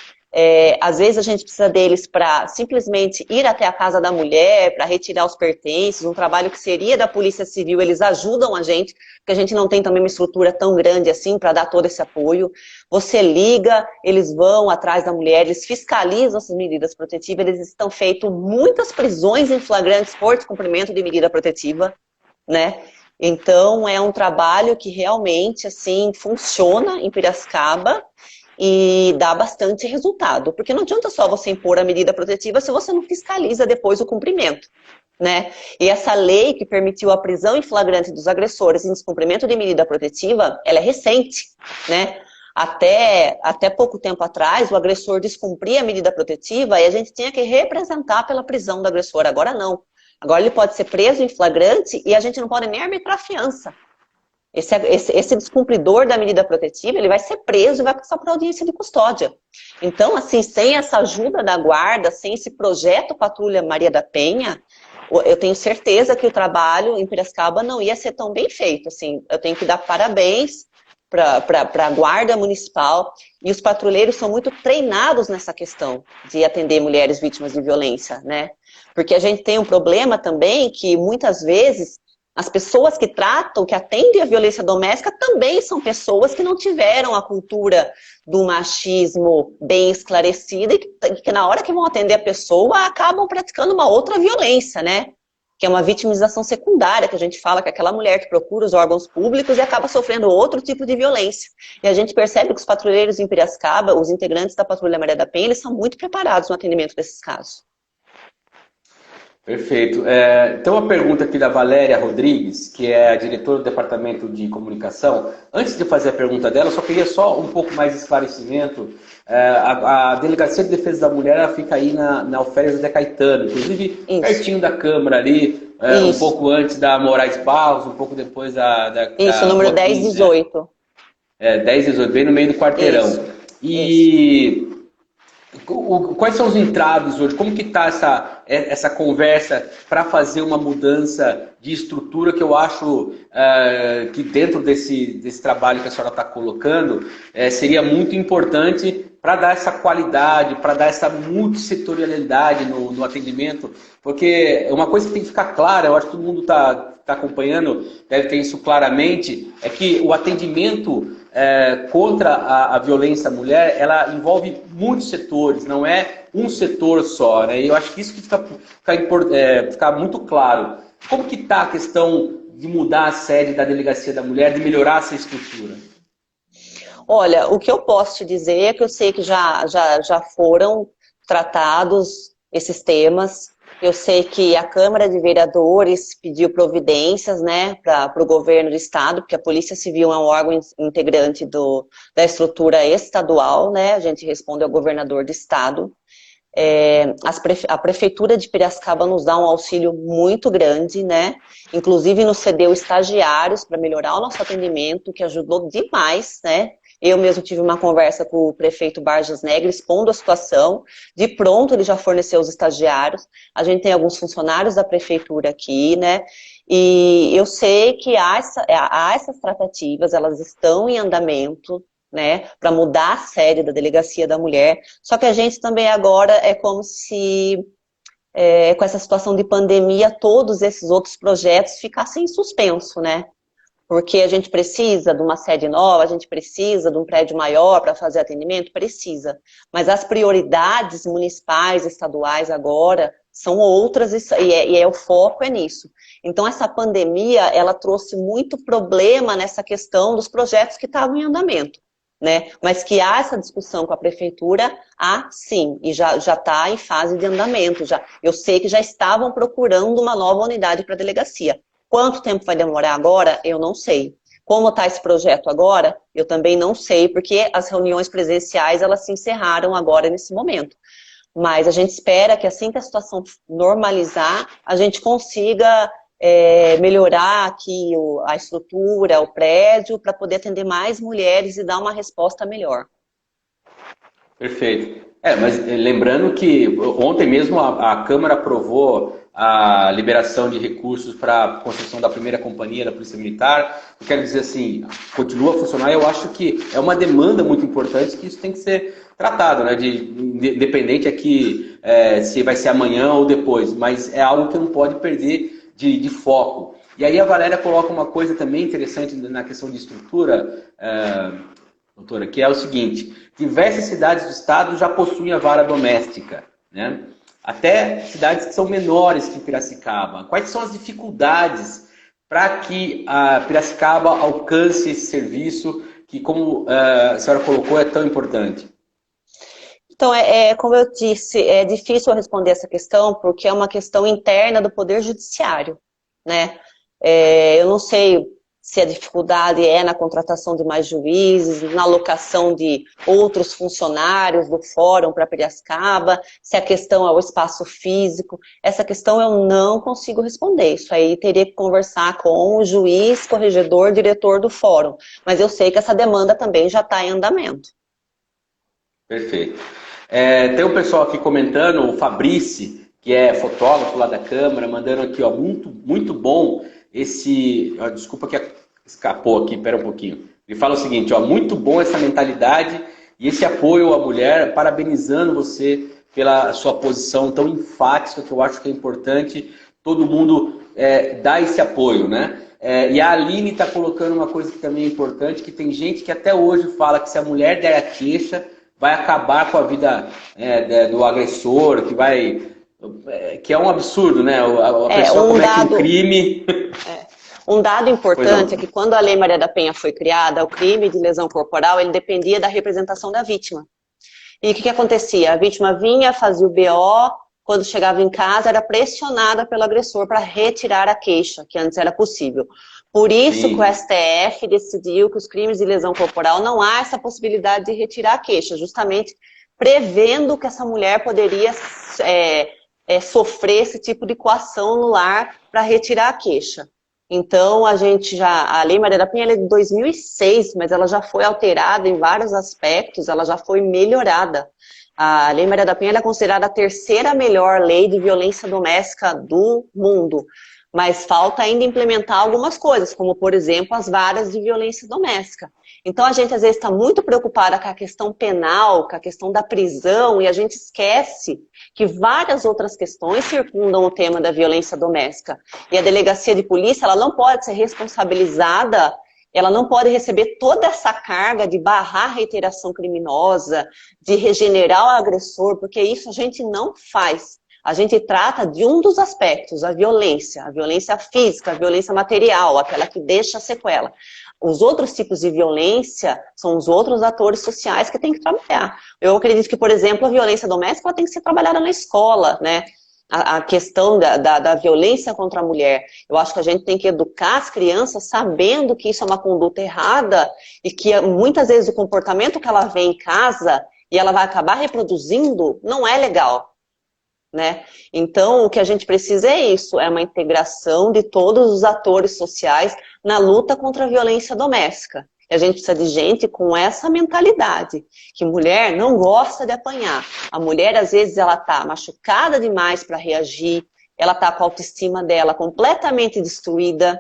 Às vezes a gente precisa deles para simplesmente ir até a casa da mulher, para retirar os pertences, um trabalho que seria da Polícia Civil, eles ajudam a gente, porque a gente não tem também uma estrutura tão grande assim para dar todo esse apoio. Você liga, eles vão atrás da mulher, eles fiscalizam essas medidas protetivas, eles estão feito muitas prisões em flagrantes por descumprimento de medida protetiva, né? Então, é um trabalho que realmente, assim, funciona em Piracicaba e dá bastante resultado. Porque não adianta só você impor a medida protetiva se você não fiscaliza depois o cumprimento, né? E essa lei que permitiu a prisão em flagrante dos agressores em descumprimento de medida protetiva, ela é recente, né? Até pouco tempo atrás, o agressor descumpria a medida protetiva e a gente tinha que representar pela prisão do agressor. Agora não. Agora ele pode ser preso em flagrante e a gente não pode nem arbitrar fiança. Esse descumpridor da medida protetiva, ele vai ser preso e vai passar por audiência de custódia. Então, assim, sem essa ajuda da guarda, sem esse projeto Patrulha Maria da Penha, eu tenho certeza que o trabalho em Piracicaba não ia ser tão bem feito. Assim, eu tenho que dar parabéns para a guarda municipal, e os patrulheiros são muito treinados nessa questão de atender mulheres vítimas de violência, né? Porque a gente tem um problema também que muitas vezes as pessoas que tratam, que atendem a violência doméstica também são pessoas que não tiveram a cultura do machismo bem esclarecida e que na hora que vão atender a pessoa acabam praticando uma outra violência, né? Que é uma vitimização secundária, que a gente fala que é aquela mulher que procura os órgãos públicos e acaba sofrendo outro tipo de violência. E a gente percebe que os patrulheiros em Piracicaba, os integrantes da Patrulha Maria da Penha, eles são muito preparados no atendimento desses casos.
Perfeito. Então, uma pergunta aqui da Valéria Rodrigues, que é a diretora do Departamento de Comunicação. Antes de fazer a pergunta dela, eu só queria só um pouco mais de esclarecimento. A Delegacia de Defesa da Mulher ela fica aí na Alferes José Caetano, inclusive
Isso.
pertinho da Câmara ali, um pouco antes da Moraes Barros, um pouco depois da
Isso, número 1018.
1018, bem no meio do quarteirão.
Isso.
E... Quais são os entraves hoje? Como que está essa conversa para fazer uma mudança de estrutura que eu acho que dentro desse trabalho que a senhora está colocando seria muito importante para dar essa qualidade, para dar essa multissetorialidade no atendimento? Porque uma coisa que tem que ficar clara, eu acho que todo mundo está acompanhando, deve ter isso claramente, é que o atendimento contra a violência à mulher, ela envolve muitos setores, não é um setor só, né? E eu acho que isso que fica muito claro. Como que está a questão de mudar a sede da Delegacia da Mulher, de melhorar essa estrutura?
Olha, o que eu posso te dizer é que eu sei que já foram tratados esses temas. Eu sei que a Câmara de Vereadores pediu providências, né, para o governo do estado, porque a Polícia Civil é um órgão integrante da estrutura estadual, né, a gente responde ao governador do estado. A Prefeitura de Piracicaba nos dá um auxílio muito grande, né, inclusive nos cedeu estagiários para melhorar o nosso atendimento, que ajudou demais, né. Eu mesmo tive uma conversa com o prefeito Vargas Negra expondo a situação. De pronto, ele já forneceu os estagiários. A gente tem alguns funcionários da prefeitura aqui, né? E eu sei que há essas tratativas, elas estão em andamento, né? Para mudar a sede da Delegacia da Mulher. Só que a gente também agora é como se, com essa situação de pandemia, todos esses outros projetos ficassem em suspenso, né? Porque a gente precisa de uma sede nova, a gente precisa de um prédio maior para fazer atendimento? Precisa. Mas as prioridades municipais, estaduais agora são outras e o foco é nisso. Então essa pandemia, ela trouxe muito problema nessa questão dos projetos que estavam em andamento, né? Mas que há essa discussão com a prefeitura, há sim, e já está em fase de andamento. Eu sei que já estavam procurando uma nova unidade para a delegacia. Quanto tempo vai demorar agora, eu não sei. Como está esse projeto agora, eu também não sei, porque as reuniões presenciais, elas se encerraram agora nesse momento. Mas a gente espera que assim que a situação normalizar, a gente consiga melhorar aqui a estrutura, o prédio, para poder atender mais mulheres e dar uma resposta melhor.
Perfeito. Mas lembrando que ontem mesmo a Câmara aprovou a liberação de recursos para a construção da primeira companhia da Polícia Militar. Eu quero dizer assim, continua a funcionar. Eu acho que é uma demanda muito importante que isso tem que ser tratado, né? Independente aqui se vai ser amanhã ou depois, mas é algo que não pode perder de foco. E aí a Valéria coloca uma coisa também interessante na questão de estrutura, doutora, que é o seguinte: diversas cidades do estado já possuem a vara doméstica, né? Até cidades que são menores que Piracicaba. Quais são as dificuldades para que a Piracicaba alcance esse serviço que, como a senhora colocou, é tão importante?
Então, como eu disse, é difícil responder essa questão porque é uma questão interna do Poder Judiciário, né? Eu não sei se a dificuldade é na contratação de mais juízes, na alocação de outros funcionários do fórum para Piracicaba, se a questão é o espaço físico. Essa questão eu não consigo responder. Isso aí teria que conversar com o juiz, corregedor, diretor do fórum. Mas eu sei que essa demanda também já está em andamento.
Perfeito. Tem um pessoal aqui comentando, o Fabrice, que é fotógrafo lá da Câmara, mandando aqui, ó, muito, muito bom desculpa que escapou aqui, pera um pouquinho. Ele fala o seguinte, ó, muito bom essa mentalidade e esse apoio à mulher, parabenizando você pela sua posição tão enfática, que eu acho que é importante todo mundo dar esse apoio, né? E a Aline está colocando uma coisa que também é importante, que tem gente que até hoje fala que se a mulher der a queixa, vai acabar com a vida do agressor, que é um absurdo, né? A pessoa comete um crime.
Um dado importante é que quando a Lei Maria da Penha foi criada, o crime de lesão corporal, ele dependia da representação da vítima. E o que acontecia? A vítima vinha, fazia o BO, quando chegava em casa, era pressionada pelo agressor para retirar a queixa, que antes era possível. Por isso que o STF decidiu que os crimes de lesão corporal não há essa possibilidade de retirar a queixa, justamente prevendo que essa mulher poderia sofrer esse tipo de coação no lar para retirar a queixa. Então, a Lei Maria da Penha é de 2006, mas ela já foi alterada em vários aspectos, ela já foi melhorada. A Lei Maria da Penha é considerada a terceira melhor lei de violência doméstica do mundo, mas falta ainda implementar algumas coisas, como, por exemplo, as varas de violência doméstica. Então, a gente, às vezes, está muito preocupada com a questão penal, com a questão da prisão, e a gente esquece que várias outras questões circundam o tema da violência doméstica. E a delegacia de polícia, ela não pode ser responsabilizada, ela não pode receber toda essa carga de barrar a reiteração criminosa, de regenerar o agressor, porque isso a gente não faz. A gente trata de um dos aspectos, a violência física, a violência material, aquela que deixa sequela. Os outros tipos de violência são os outros atores sociais que têm que trabalhar. Eu acredito que, por exemplo, a violência doméstica ela tem que ser trabalhada na escola, né? A questão da violência contra a mulher. Eu acho que a gente tem que educar as crianças sabendo que isso é uma conduta errada e que muitas vezes o comportamento que ela vê em casa e ela vai acabar reproduzindo não é legal. Né? Então, o que a gente precisa é isso, é uma integração de todos os atores sociais na luta contra a violência doméstica. E a gente precisa de gente com essa mentalidade, que mulher não gosta de apanhar. A mulher, às vezes, ela está machucada demais para reagir, ela está com a autoestima dela completamente destruída,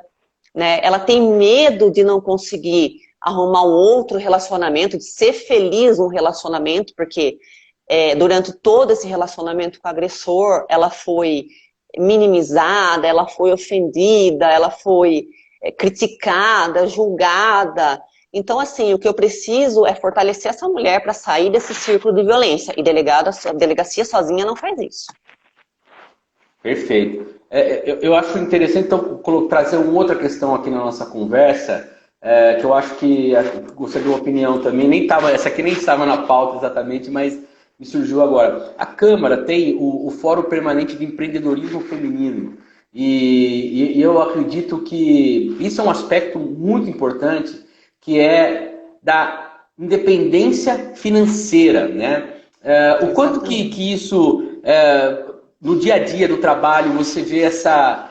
né? Ela tem medo de não conseguir arrumar um outro relacionamento, de ser feliz num relacionamento, porque durante todo esse relacionamento com o agressor, ela foi minimizada, ela foi ofendida, ela foi criticada, julgada. Então, assim, o que eu preciso é fortalecer essa mulher para sair desse círculo de violência. E a delegacia sozinha não faz isso.
Perfeito. Eu acho interessante, então, trazer uma outra questão aqui na nossa conversa, que eu acho que gostaria de uma opinião também. Essa aqui nem estava na pauta exatamente, mas me surgiu agora. A Câmara tem o Fórum Permanente de Empreendedorismo Feminino. E eu acredito que isso é um aspecto muito importante, que é da independência financeira, né? O quanto que isso, no dia a dia do trabalho, você vê essa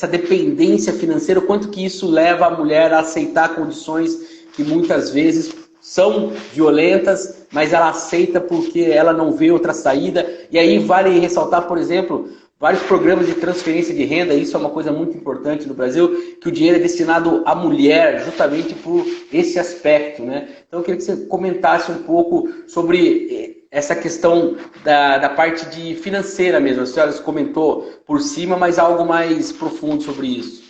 dependência financeira, o quanto que isso leva a mulher a aceitar condições que muitas vezes são violentas, mas ela aceita porque ela não vê outra saída. E aí vale ressaltar, por exemplo, vários programas de transferência de renda, isso é uma coisa muito importante no Brasil, que o dinheiro é destinado à mulher, justamente por esse aspecto, né? Então eu queria que você comentasse um pouco sobre essa questão da parte de financeira mesmo. A senhora comentou por cima, mas algo mais profundo sobre isso.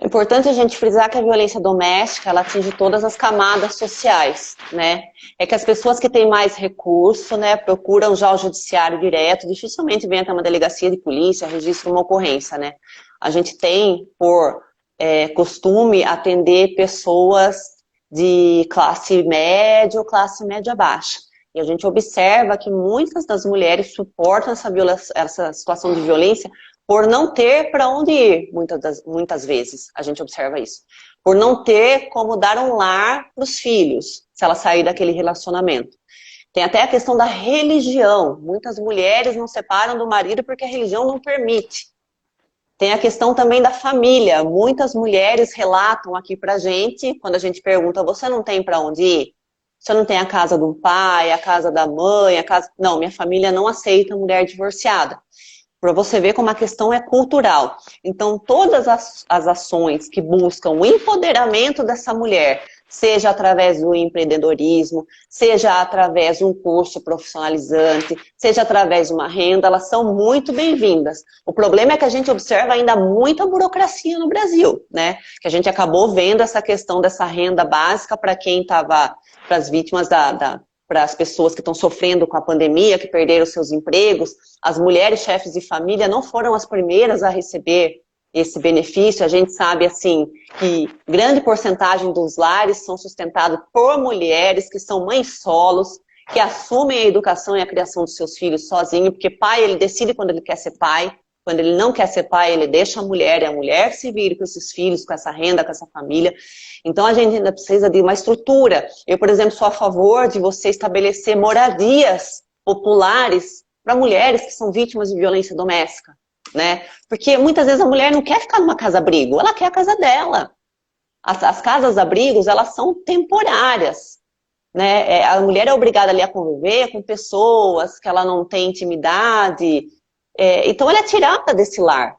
É importante a gente frisar que a violência doméstica, ela atinge todas as camadas sociais, né? É que as pessoas que têm mais recurso, né, procuram já o judiciário direto, dificilmente vem até uma delegacia de polícia, registra uma ocorrência, né? A gente tem, por costume, atender pessoas de classe média ou classe média baixa. E a gente observa que muitas das mulheres suportam essa situação de violência por não ter para onde ir, muitas vezes, a gente observa isso. Por não ter como dar um lar para os filhos, se ela sair daquele relacionamento. Tem até a questão da religião. Muitas mulheres não separam do marido porque a religião não permite. Tem a questão também da família. Muitas mulheres relatam aqui pra gente, quando a gente pergunta, você não tem para onde ir? Você não tem a casa do pai, a casa da mãe, a casa... Não, minha família não aceita mulher divorciada. Para você ver como a questão é cultural. Então, todas as ações que buscam o empoderamento dessa mulher, seja através do empreendedorismo, seja através de um curso profissionalizante, seja através de uma renda, elas são muito bem-vindas. O problema é que a gente observa ainda muita burocracia no Brasil, né? Que a gente acabou vendo essa questão dessa renda básica para quem estava, para as vítimas para as pessoas que estão sofrendo com a pandemia, que perderam seus empregos. As mulheres chefes de família não foram as primeiras a receber esse benefício. A gente sabe, assim, que grande porcentagem dos lares são sustentados por mulheres que são mães solos, que assumem a educação e a criação dos seus filhos sozinho, porque pai, ele decide quando ele quer ser pai. Quando ele não quer ser pai, ele deixa a mulher, e a mulher se vira com esses filhos, com essa renda, com essa família. Então, a gente ainda precisa de uma estrutura. Eu, por exemplo, sou a favor de você estabelecer moradias populares para mulheres que são vítimas de violência doméstica, né? Porque muitas vezes a mulher não quer ficar numa casa-abrigo, ela quer a casa dela. As casas-abrigos, elas são temporárias, né? A mulher é obrigada ali a conviver com pessoas que ela não tem intimidade. Então, ela é tirada desse lar.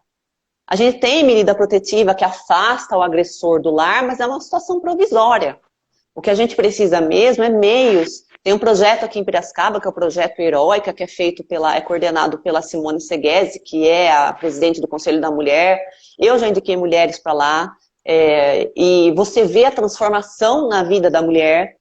A gente tem medida protetiva que afasta o agressor do lar, mas é uma situação provisória. O que a gente precisa mesmo é meios. Tem um projeto aqui em Piracicaba, que é o projeto Heróica, que é coordenado pela Simone Seghezi, que é a presidente do Conselho da Mulher. Eu já indiquei mulheres para lá. E você vê a transformação na vida da mulher,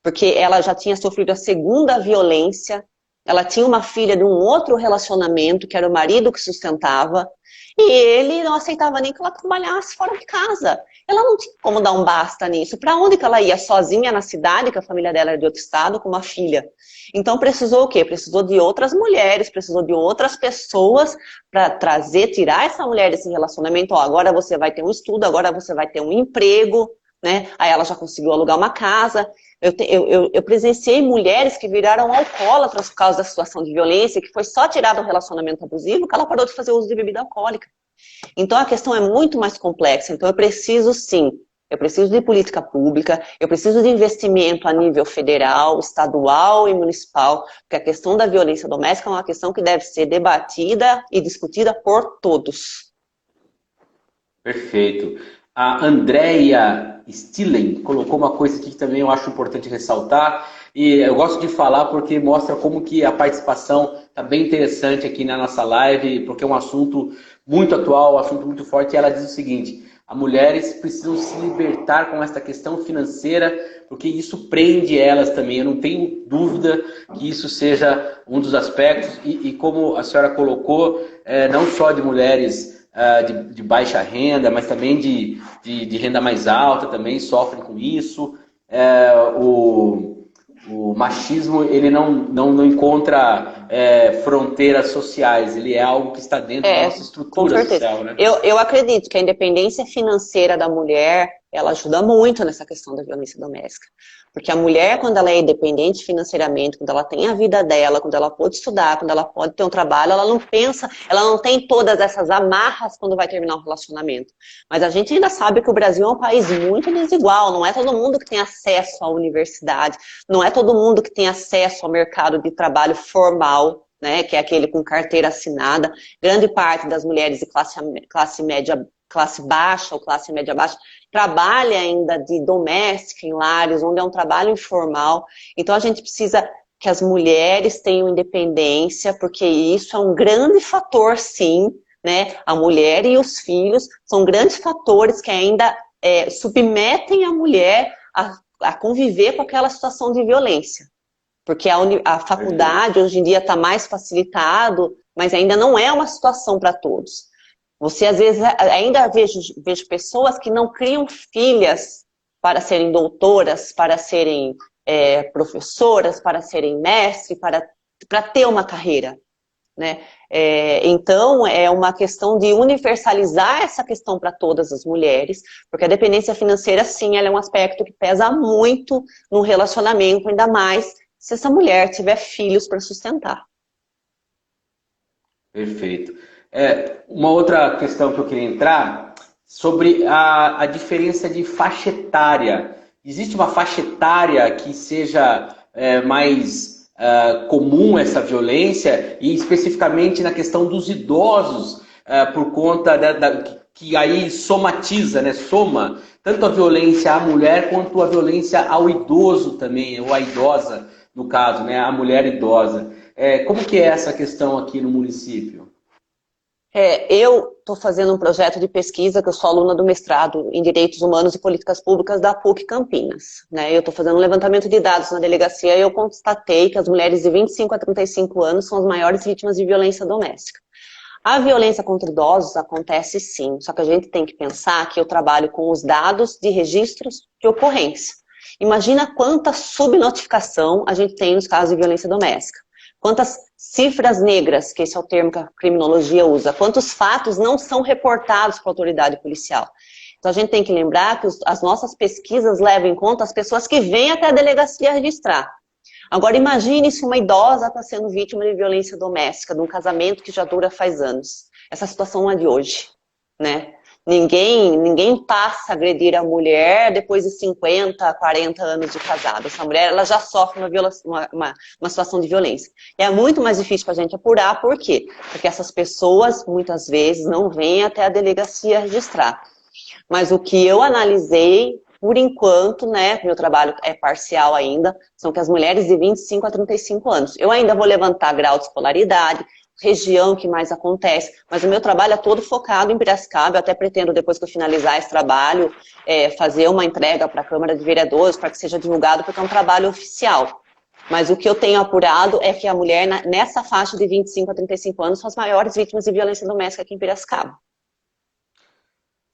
porque ela já tinha sofrido a segunda violência. Ela tinha uma filha de um outro relacionamento, que era o marido que sustentava, e ele não aceitava nem que ela trabalhasse fora de casa. Ela não tinha como dar um basta nisso. Para onde que ela ia? Sozinha na cidade, que a família dela era de outro estado, com uma filha. Então precisou o quê? Precisou de outras mulheres, precisou de outras pessoas para tirar essa mulher desse relacionamento. Ó, agora você vai ter um estudo, agora você vai ter um emprego, né? Aí ela já conseguiu alugar uma casa. Eu presenciei mulheres que viraram alcoólatras por causa da situação de violência, que foi só tirado o relacionamento abusivo que ela parou de fazer uso de bebida alcoólica. Então a questão é muito mais complexa. Então eu preciso de política pública, eu preciso de investimento a nível federal, estadual e municipal, porque a questão da violência doméstica é uma questão que deve ser debatida e discutida por todos.
Perfeito. A Andrea Stillen colocou uma coisa aqui que também eu acho importante ressaltar, e eu gosto de falar porque mostra como que a participação está bem interessante aqui na nossa live, porque é um assunto muito atual, um assunto muito forte, e ela diz o seguinte: as mulheres precisam se libertar com essa questão financeira, porque isso prende elas também. Eu não tenho dúvida que isso seja um dos aspectos, e como a senhora colocou, não só de mulheres de baixa renda, mas também de renda mais alta também sofrem com isso. o machismo ele não encontra fronteiras sociais, ele é algo que está dentro da nossa estrutura social, né?
Eu acredito que a independência financeira da mulher, ela ajuda muito nessa questão da violência doméstica. Porque a mulher, quando ela é independente financeiramente, quando ela tem a vida dela, quando ela pode estudar, quando ela pode ter um trabalho, ela não pensa, ela não tem todas essas amarras quando vai terminar um relacionamento. Mas a gente ainda sabe que o Brasil é um país muito desigual, não é todo mundo que tem acesso à universidade, não é todo mundo que tem acesso ao mercado de trabalho formal, né, que é aquele com carteira assinada. Grande parte das mulheres de classe média, classe baixa ou classe média baixa, trabalha ainda de doméstica em lares, onde é um trabalho informal. Então a gente precisa que as mulheres tenham independência, porque isso é um grande fator, sim, né? A mulher e os filhos são grandes fatores que ainda submetem a mulher a conviver com aquela situação de violência. Porque a faculdade hoje em dia está mais facilitado, mas ainda não é uma situação para todos. Você, às vezes, ainda vejo pessoas que não criam filhas para serem doutoras, para serem professoras, para serem mestres, para ter uma carreira, né? Então, é uma questão de universalizar essa questão para todas as mulheres, porque a dependência financeira, sim, ela é um aspecto que pesa muito no relacionamento, ainda mais se essa mulher tiver filhos para sustentar.
Perfeito. Uma outra questão que eu queria entrar sobre a diferença de faixa etária. Existe uma faixa etária que seja mais comum essa violência, e especificamente na questão dos idosos, por conta que aí somatiza, né? Soma tanto a violência à mulher quanto a violência ao idoso também, ou à idosa, no caso, né? A mulher idosa. Como que é essa questão aqui no município?
Eu estou fazendo um projeto de pesquisa, que eu sou aluna do mestrado em Direitos Humanos e Políticas Públicas da PUC Campinas, né? Eu estou fazendo um levantamento de dados na delegacia e eu constatei que as mulheres de 25 a 35 anos são as maiores vítimas de violência doméstica. A violência contra idosos acontece sim, só que a gente tem que pensar que eu trabalho com os dados de registros de ocorrência. Imagina quanta subnotificação a gente tem nos casos de violência doméstica. Quantas cifras negras, que esse é o termo que a criminologia usa, quantos fatos não são reportados para a autoridade policial. Então a gente tem que lembrar que as nossas pesquisas levam em conta as pessoas que vêm até a delegacia registrar. Agora imagine se uma idosa está sendo vítima de violência doméstica, de um casamento que já dura faz anos. Essa situação não é de hoje, né? Ninguém passa a agredir a mulher depois de 50, 40 anos de casado. Essa mulher, ela já sofre uma situação de violência. E é muito mais difícil para a gente apurar, por quê? Porque essas pessoas, muitas vezes, não vêm até a delegacia registrar. Mas o que eu analisei, por enquanto, né, meu trabalho é parcial ainda, são que as mulheres de 25 a 35 anos. Eu ainda vou levantar grau de escolaridade, região que mais acontece, mas o meu trabalho é todo focado em Piracicaba. Eu até pretendo, depois que eu finalizar esse trabalho, fazer uma entrega para a Câmara de Vereadores para que seja divulgado, porque é um trabalho oficial. Mas o que eu tenho apurado é que a mulher, nessa faixa de 25 a 35 anos, são as maiores vítimas de violência doméstica aqui em Piracicaba.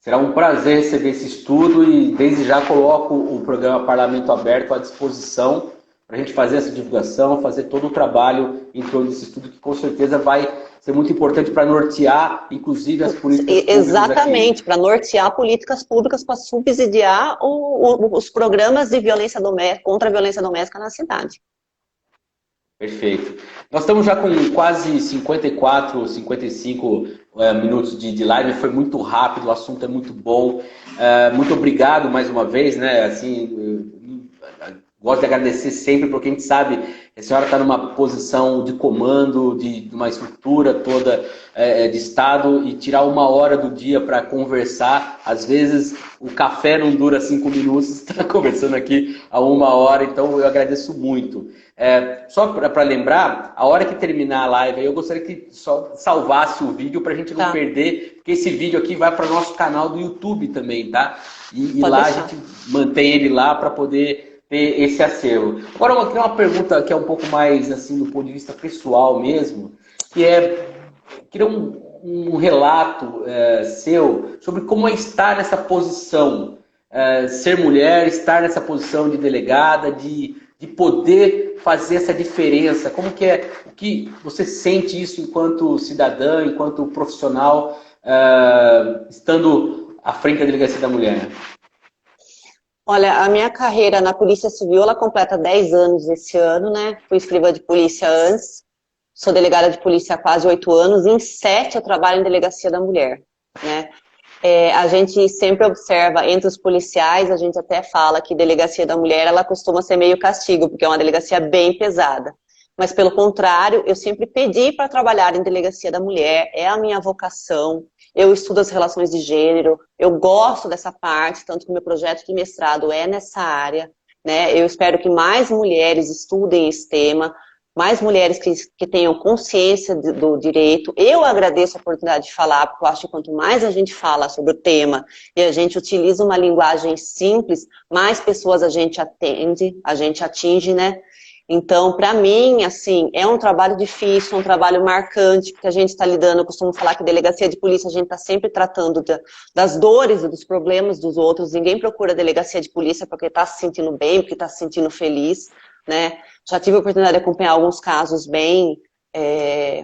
Será um prazer receber esse estudo e desde já coloco o programa Parlamento Aberto à disposição para a gente fazer essa divulgação, fazer todo o trabalho em torno desse estudo, que com certeza vai ser muito importante para nortear, inclusive, as políticas públicas.
Exatamente, para nortear políticas públicas para subsidiar os programas de violência doméstica, contra a violência doméstica na cidade.
Perfeito. Nós estamos já com quase 54, 55 minutos de live, foi muito rápido, o assunto é muito bom. Muito obrigado mais uma vez, né? Assim, gosto de agradecer sempre, porque a gente sabe que a senhora está numa posição de comando, de uma estrutura toda de Estado, e tirar uma hora do dia para conversar. Às vezes o café não dura 5 minutos, você está conversando aqui há 1 hora, então eu agradeço muito. Só para lembrar, a hora que terminar a live, eu gostaria que só salvasse o vídeo para a gente não perder, porque esse vídeo aqui vai para o nosso canal do YouTube também, tá? E lá deixar. A gente mantém ele lá para poder ter esse acervo. Agora, uma pergunta que é um pouco mais assim do ponto de vista pessoal mesmo, que queria um relato seu sobre como é estar nessa posição, ser mulher, estar nessa posição de delegada, de de poder fazer essa diferença? Como que é, o que você sente isso enquanto cidadã, enquanto profissional, estando à frente da Delegacia da Mulher?
Olha, a minha carreira na Polícia Civil, ela completa 10 anos esse ano, né? Fui escrivã de polícia antes, sou delegada de polícia há quase 8 anos, e em 7 eu trabalho em Delegacia da Mulher, né? A gente sempre observa, entre os policiais, a gente até fala que Delegacia da Mulher, ela costuma ser meio castigo, porque é uma delegacia bem pesada. Mas, pelo contrário, eu sempre pedi para trabalhar em Delegacia da Mulher, é a minha vocação, eu estudo as relações de gênero, eu gosto dessa parte, tanto que o meu projeto de mestrado é nessa área, né? Eu espero que mais mulheres estudem esse tema, mais mulheres que tenham consciência do direito. Eu agradeço a oportunidade de falar, porque eu acho que quanto mais a gente fala sobre o tema e a gente utiliza uma linguagem simples, mais pessoas a gente atende, a gente atinge, né? Então, para mim, assim, é um trabalho difícil, um trabalho marcante, porque a gente está lidando, eu costumo falar que delegacia de polícia, a gente está sempre tratando das dores e dos problemas dos outros, ninguém procura delegacia de polícia porque está se sentindo bem, porque está se sentindo feliz, né? Já tive a oportunidade de acompanhar alguns casos bem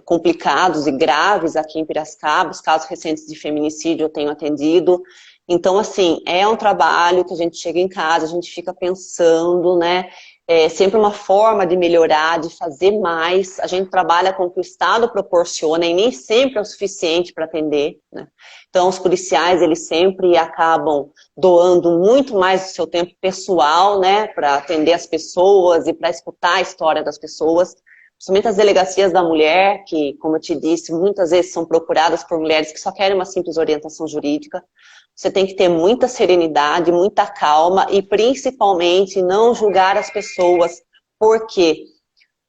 complicados e graves aqui em Piracicaba, os casos recentes de feminicídio eu tenho atendido. Então, assim, é um trabalho que a gente chega em casa, a gente fica pensando, né? É sempre uma forma de melhorar, de fazer mais. A gente trabalha com o que o Estado proporciona e nem sempre é o suficiente para atender, né? Então, os policiais, eles sempre acabam doando muito mais do seu tempo pessoal, né, para atender as pessoas e para escutar a história das pessoas. Principalmente as delegacias da mulher, que, como eu te disse, muitas vezes são procuradas por mulheres que só querem uma simples orientação jurídica. Você tem que ter muita serenidade, muita calma e, principalmente, não julgar as pessoas, porque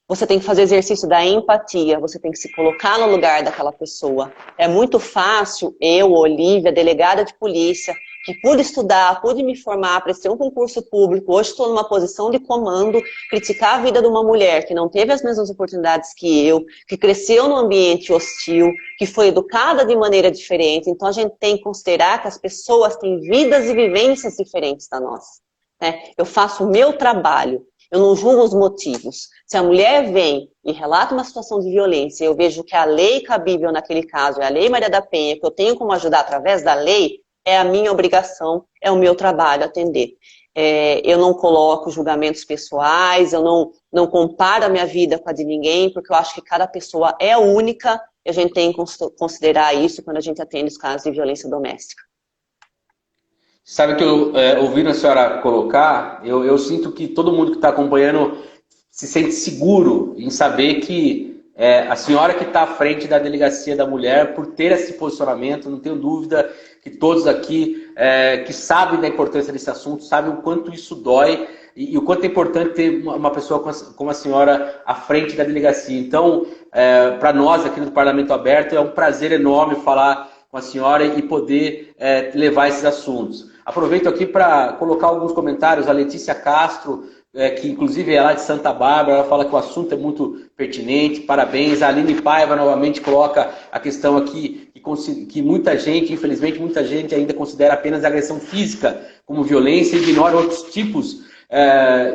você tem que fazer exercício da empatia, você tem que se colocar no lugar daquela pessoa. É muito fácil eu, Olívia, delegada de polícia, que pude estudar, pude me formar, prestei um concurso público, hoje estou numa posição de comando, criticar a vida de uma mulher que não teve as mesmas oportunidades que eu, que cresceu num ambiente hostil, que foi educada de maneira diferente. Então a gente tem que considerar que as pessoas têm vidas e vivências diferentes da nossa, né? Eu faço o meu trabalho, eu não julgo os motivos. Se a mulher vem e relata uma situação de violência, eu vejo que a lei cabível naquele caso é a Lei Maria da Penha, que eu tenho como ajudar através da lei, é a minha obrigação, é o meu trabalho atender. Eu não coloco julgamentos pessoais, eu não comparo a minha vida com a de ninguém, porque eu acho que cada pessoa é única e a gente tem que considerar isso quando a gente atende os casos de violência doméstica.
Sabe que eu, ouvindo a senhora colocar, eu sinto que todo mundo que está acompanhando se sente seguro em saber que a senhora que está à frente da Delegacia da Mulher, por ter esse posicionamento, não tenho dúvida que todos aqui que sabem da importância desse assunto, sabem o quanto isso dói e o quanto é importante ter uma pessoa como a senhora à frente da delegacia. Então, para nós aqui no Parlamento Aberto, é um prazer enorme falar com a senhora e poder levar esses assuntos. Aproveito aqui para colocar alguns comentários. A Letícia Castro, que inclusive é lá de Santa Bárbara, ela fala que o assunto é muito pertinente, parabéns. A Aline Paiva novamente coloca a questão aqui que muita gente, infelizmente, muita gente ainda considera apenas a agressão física como violência e ignora outros tipos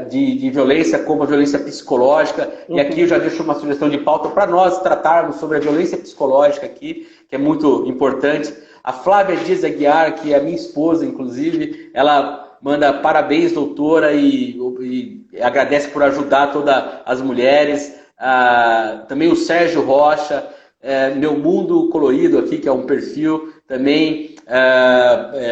de violência, como a violência psicológica. E aqui eu já deixo uma sugestão de pauta para nós tratarmos sobre a violência psicológica aqui, que é muito importante. A Flávia Dias Aguiar, que é a minha esposa, inclusive, ela manda parabéns, doutora, e agradece por ajudar todas as mulheres. Também o Sérgio Rocha, Meu Mundo Colorido aqui, que é um perfil, também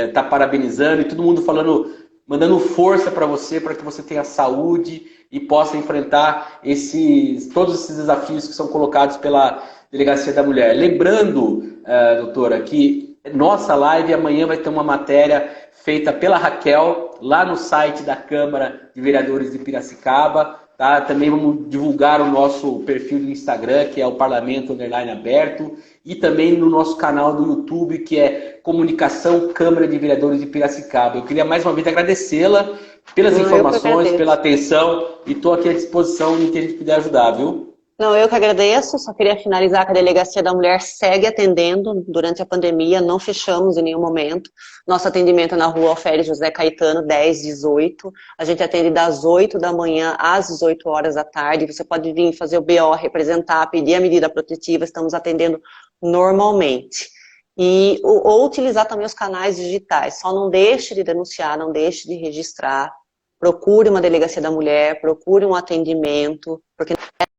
está parabenizando, e todo mundo falando, mandando força para que você tenha saúde e possa enfrentar todos esses desafios que são colocados pela Delegacia da Mulher. Lembrando, doutora, que nossa live amanhã vai ter uma matéria feita pela Raquel, lá no site da Câmara de Vereadores de Piracicaba. Tá? Também vamos divulgar o nosso perfil do Instagram, que é o Parlamento _Aberto, e também no nosso canal do YouTube, que é Comunicação Câmara de Vereadores de Piracicaba. Eu queria mais uma vez agradecê-la pelas informações, pela atenção, e estou aqui à disposição em que a gente puder ajudar, viu?
Não, eu que agradeço, só queria finalizar que a Delegacia da Mulher segue atendendo durante a pandemia, não fechamos em nenhum momento. Nosso atendimento é na rua Alferes José Caetano, 1018. A gente atende das 8 da manhã às 18 horas da tarde. Você pode vir fazer o BO, representar, pedir a medida protetiva, estamos atendendo normalmente. Ou utilizar também os canais digitais, só não deixe de denunciar, não deixe de registrar. Procure uma Delegacia da Mulher, procure um atendimento, porque